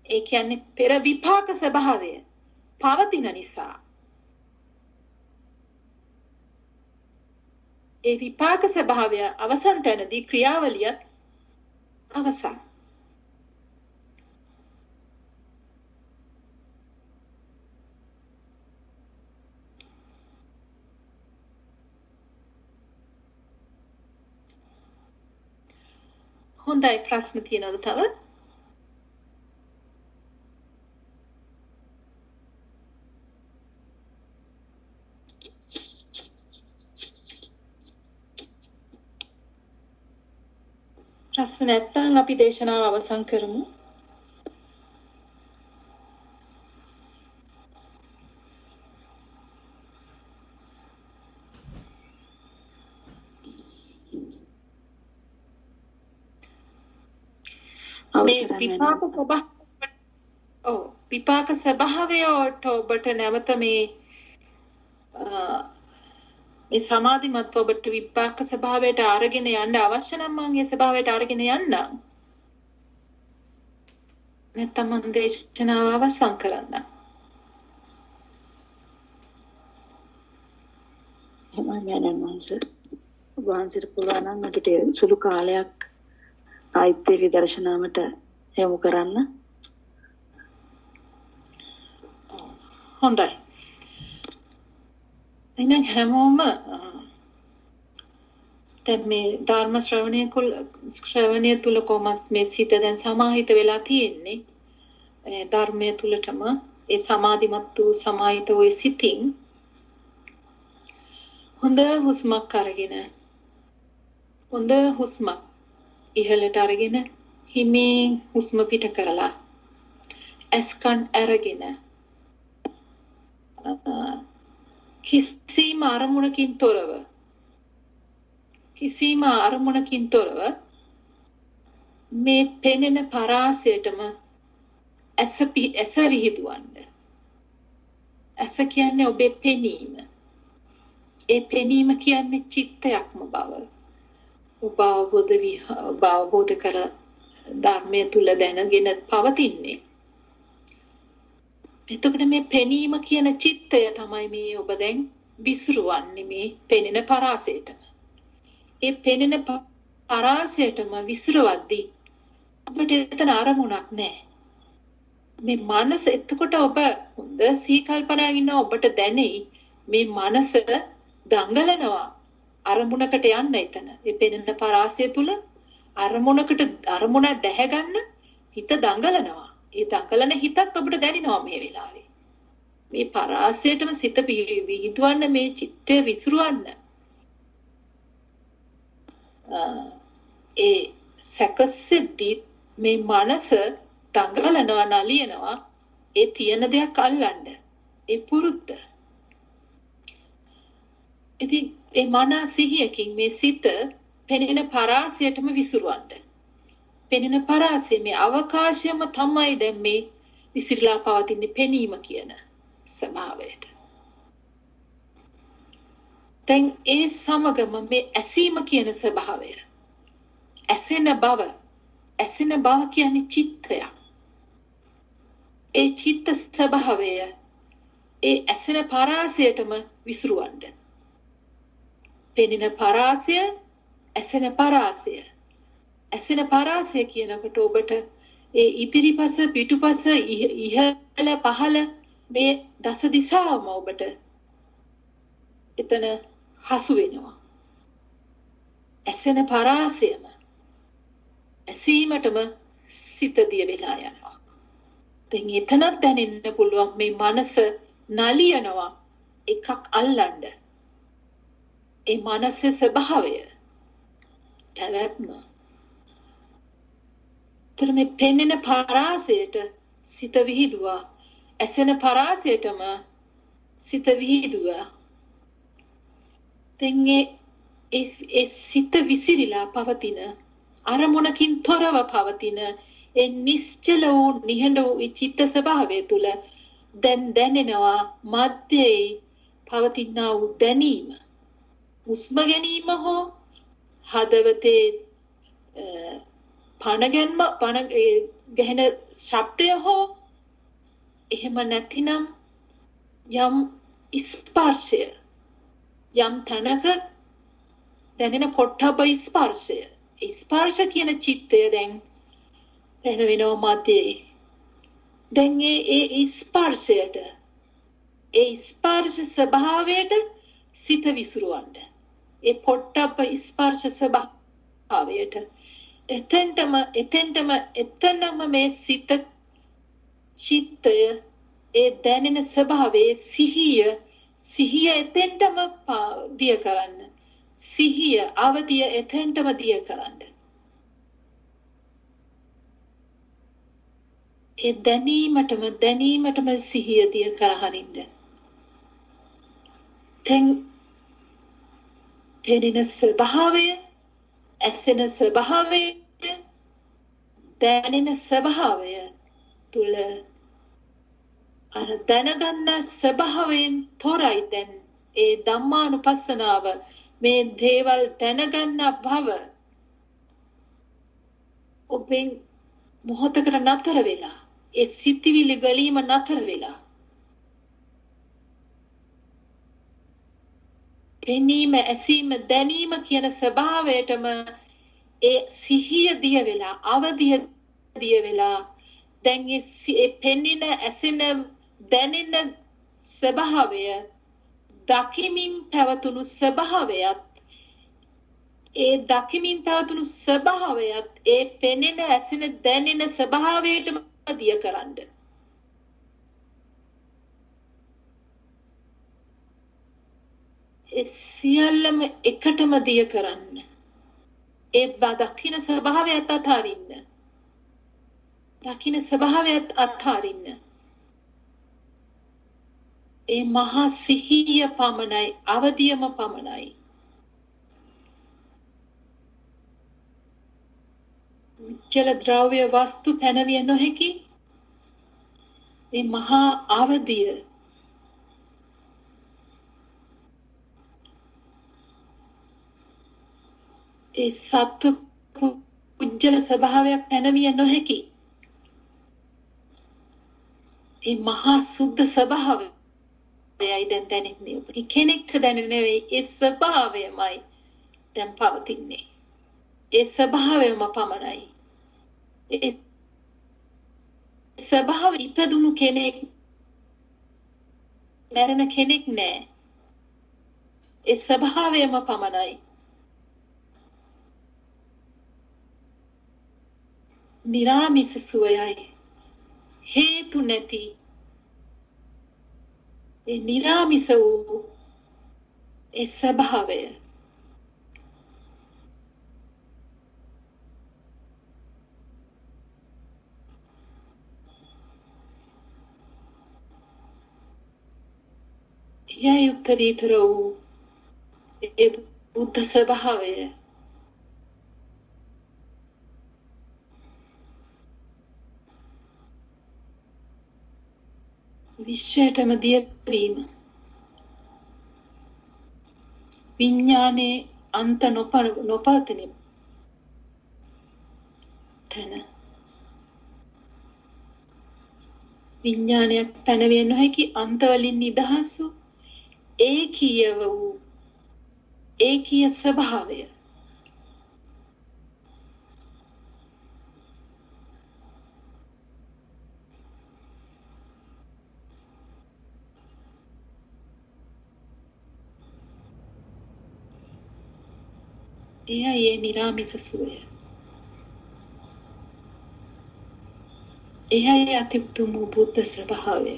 [SPEAKER 1] ඒ කියන්නේ පෙර විපාක ස්වභාවය පවතින නිසා ඒ විපාක ස්වභාවය අවසන් තැනදී ක්‍රියාවලිය අවසන් හොඳයි ප්‍රශ්න තියෙනවද තව ප්‍රශ්න නැත්නම් අපි දේශනාව අවසන් කරමු. විපාක ස්වභාවයට ඔබට නැවත මේ සමාධිමත් ඔබට විපාක ස්වභාවයට අරගෙන යන්න අවශ්‍ය නම් මම ඒ ස්වභාවයට අරගෙන යන්නම්. නැත්නම් මම දේශනාව අවසන් කරන්න.
[SPEAKER 2] එහෙමයි වහන්සේට පුළුවන් නම් අපිට සුළු කාලයක් ආයිත් විදර්ශනාවට යොමු කරන්න.
[SPEAKER 1] හොඳයි. එහෙනම් හැමෝම දැන් මේ ධර්ම ශ්‍රවණය තුල කොහොමද මේ සිත දැන් සමාහිත වෙලා තියෙන්නේ ධර්මයේ තුලටම ඒ සමාධිමත් වූ සමාහිත වූ සිතින් හොඳ හුස්මක් අරගෙන හොඳ හුස්මක් ඉහළට අරගෙන හිමින් හුස්ම පිට කරලා ඇස්කන් අරගෙන කිසිම අරමුණකින් තොරව මේ පෙනෙන පරාසයටම ඇස විහිදුවන්න. ඇස කියන්නේ ඔබේ පෙනීම. ඒ පෙනීම කියන්නේ චිත්තයක්ම බව. ඔබ අවබෝධ කර ධර්මය තුල දැනගෙන පවතින්නේ. එතකොට මේ පෙනීම කියන චිත්තය තමයි මේ ඔබ දැන් විසිරුවන්නේ මේ පෙනෙන පරාසයටම. ඒ පෙනෙන පරාසයටම විසිරවද්දී අපිට එතන අරමුණක් නැහැ. මේ මනස එතකොට ඔබ හොඳ සීකල්පනාගෙන ඉන්න ඔබට දැනෙයි මේ මනස දඟලනවා අරමුණකට යන්න එතන. ඒ පෙනෙන පරාසය තුල අරමුණ දැහැ ගන්න හිත දඟලනවා. ඒ දඟලන හිතත් ඔබට දැනෙනවා මේ වෙලාවේ. මේ පරාසයටම සිත විහිදුවන්න මේ චිත්තය විසිරවන්න. ඒ සැකසෙද්දී මේ මනස දඟලනවා නලියනවා ඒ තියෙන දෙයක් අල්ලන්න. ඒ පුරුද්ද. ඉතින් ඒ මන සිහියකින් මේ සිත පෙනෙන පරාසයටම විසිරවන්න. පෙනෙන පරාසය මේ අවකාශයම තමයි දැන් මේ විසිරලා පවතින පෙනීම කියන ස්වභාවයට. දැන් ඒ සමගම මේ ඇසීම කියන ස්වභාවය. ඇසෙන බව කියන්නේ චිත්තය. ඒ චිත්ත ස්වභාවය ඒ ඇසෙන පරාසයටම විසිරවන්න. පෙනෙන පරාසය, ඇසෙන පරාසය. ඇසෙන පරාසය කියනකොට ඔබට ඒ ඉදිරිපස පිටුපස ඉහළ පහළ මේ දස දිශාවම ඔබට එතන හසු වෙනවා. ඇසෙන පරාසයම ඇසීමටම සිත දිය වෙලා යනවා. දැන් එතනත් දැනෙන්න පුළුවන් මේ මනස නලියනවා එකක් අල්ලන්න. ඒ මනසේ ස්වභාවය පැවැත්ම. තර මේ පෙනෙන පරාසයට සිත විහිදුවා. ඇසෙන පරාසයටම සිත විහිදුවා. දැන් ඒ සිත විසිරිලා පවතින අරමුණකින් තොරව පවතින ඒ නිශ්චල වූ නිහඬ වූ චිත්ත ස්වභාවය තුල දැන් දැනෙනවා මැදේ පවතිනා වූ දැනීම. හුස්ම ගැනීම හෝ හදවතේ පණ ගැහෙන ශබ්දය හෝ එහෙම නැතිනම් යම් ස්පර්ශය යම් තැනක දැනෙන පොට්ටබ්බ ස්පර්ශය. ස්පර්ශ කියන චිත්තය දැන් වෙනවා මැදේ. දැන් ඒ ස්පර්ශයට ඒ ස්පර්ශ ස්වභාවයට සිත විසිරවන්න. ඒ පොට්ටබ්බ ස්පර්ශ ස්වභාවයට එතනම මේ චිත්තය ඒ දැනෙන ස්වභාවයේ සිහිය එතෙන්ටම දිය කරන්න. සිහිය අවදිය එතෙන්ටම දිය කරන්න. ඒ දැනීමටම සිහිය දිය කරහරින්න. දැන් පෙනෙන ස්වභාවය, ඇසෙන ස්වභාවය, දැනෙන ස්වභාවය තුල අර දැනගන්න ස්වභාවයෙන් තොරයි දැන් ඒ ධම්මානුපස්සනාව මේ දේවල් දැනගන්න බව ඔබෙන් මොහොතකට නතර වෙලා ඒ සිතිවිලි ගලීම නතර වෙලා පෙනීම ඇසීම දැනීම කියන ස්වභාවයටම ඒ සිහිය දිය වෙලා අවදිය දිය වෙලා දැන් ඒ පෙනෙන ඇසෙන දැනෙන ස්වභාවය දකිමින් පැවතුණු ස්වභාවයත් ඒ දකිමින් පැවතුණු ස්වභාවයත් ඒ පෙනෙන ඇසෙන දැනෙන ස්වභාවයටම දිය කරන්න. ඒ සියල්ලම එකටම දිය කරන්න. ඒ දකින්න ස්වභාවයත් අතාරින්න. දකින්න ස්වභාවයත් අතාරින්න. ඒ මහා සිහිය පමණයි, අවදියම පමණයි. ජල ද්‍රව්‍ය වස්තු පැනවිය නොහැකි මේ මහා අවදිය ඒ සත්ව පුජ්‍යල ස්වභාවයක් පැනවිය නොහැකි ඒ මහා සුද්ධ ස්වභාවයයි දැන් දැනෙන්නේ ඔබට. කෙනෙක්ට දැනෙන්නේ නෙවෙයි, ඒ ස්වභාවයමයි දැන් පවතින්නේ. ඒ ස්වභාවයම පමණයි. ඒ ස්වභාව ඉපදුණු කෙනෙක් මරණ කෙනෙක් නෑ. ඒ ස්වභාවයම පමණයි. නිරාමිස සුවයයි. හේතු නැති ඒ නිරාමිස වූ ඒ ස්වභාවය එයයි උත්තරීතර වූ ඒ බුද්ධ ස්වභාවය. විශ්වයටම දියවීම. විඥානයේ අන්ත නොපවතින තැන. විඥානයක් පැනවිය නොහැකි අන්තවලින් නිදහස් වූ ඒකීය වූ ඒකීය ස්වභාවය. එයයි ඒ නිරාමිස සුවය. එයයි අතිඋත්තම බුද්ධ ස්වභාවය.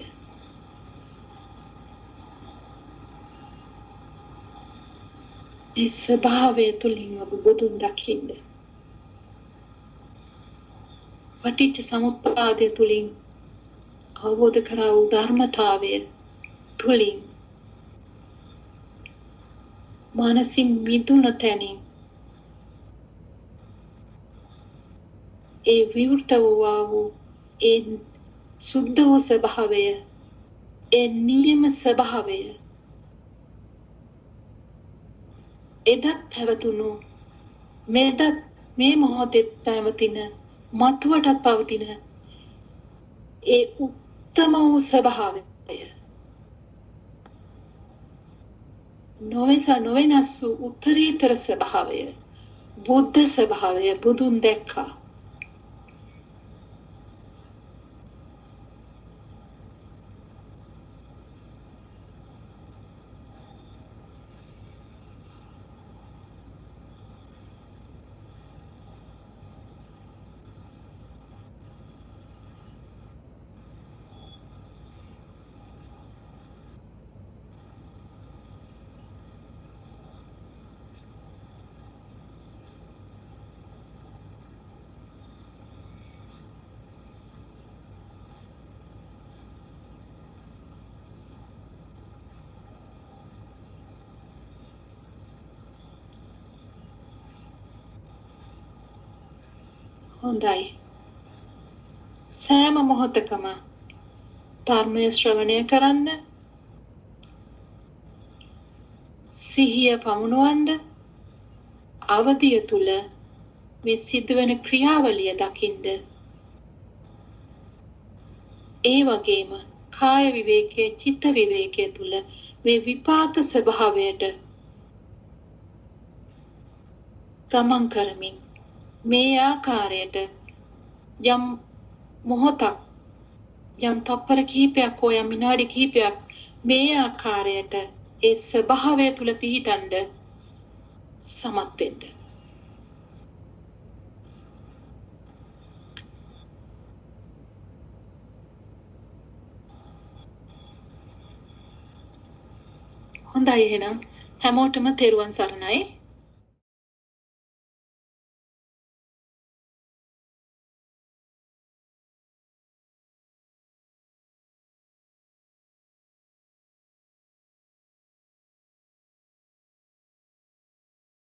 [SPEAKER 1] ඒ ස්වභාවය තුළින් ඔබ බුදුන් දකින්න. පටිච්ච සමුප්පාදය තුළින් අවබෝධ කරා වූ ධර්මතාවය තුළින් මානසින් මිදුන තැනින් ඒ විවෘත වූ ඒ සුද්ධ වූ ස්වභාවය, ඒ නියම ස්වභාවය එදත් පැවතුණු මෙදත් මේ මොහොතේ පැවතින මතුවටත් පවතින ඒ උත්තම වූ ස්වභාවය නොවෙනස් වූ උත්තරීතර ස්වභාවය බුද්ධ ස්වභාවය බුදුන් දැක්කා. හොඳයි. සෑම මොහොතකම ධර්මය ශ්‍රවණය කරන්න, සිහිය පමුණවන්න, අවදිය තුල මේ සිදුවෙන ක්‍රියාවලිය දකින්න. ඒ වගේම කාය විවේකයේ චිත්ත විවේකයේ තුල මේ විපාක ස්වභාවයට ගමන් කරමින් මේ ආකාරයට යම් මොහොතක් යම් තප්පර කිහිපයක් හෝ යම් විනාඩි කිහිපයක් මේ ආකාරයට ඒ ස්වභාවය තුල පිහිටන්ඩ සමත් වෙන්න. හොඳයි එහෙනම් හැමෝටම තෙරුවන් සරණයි.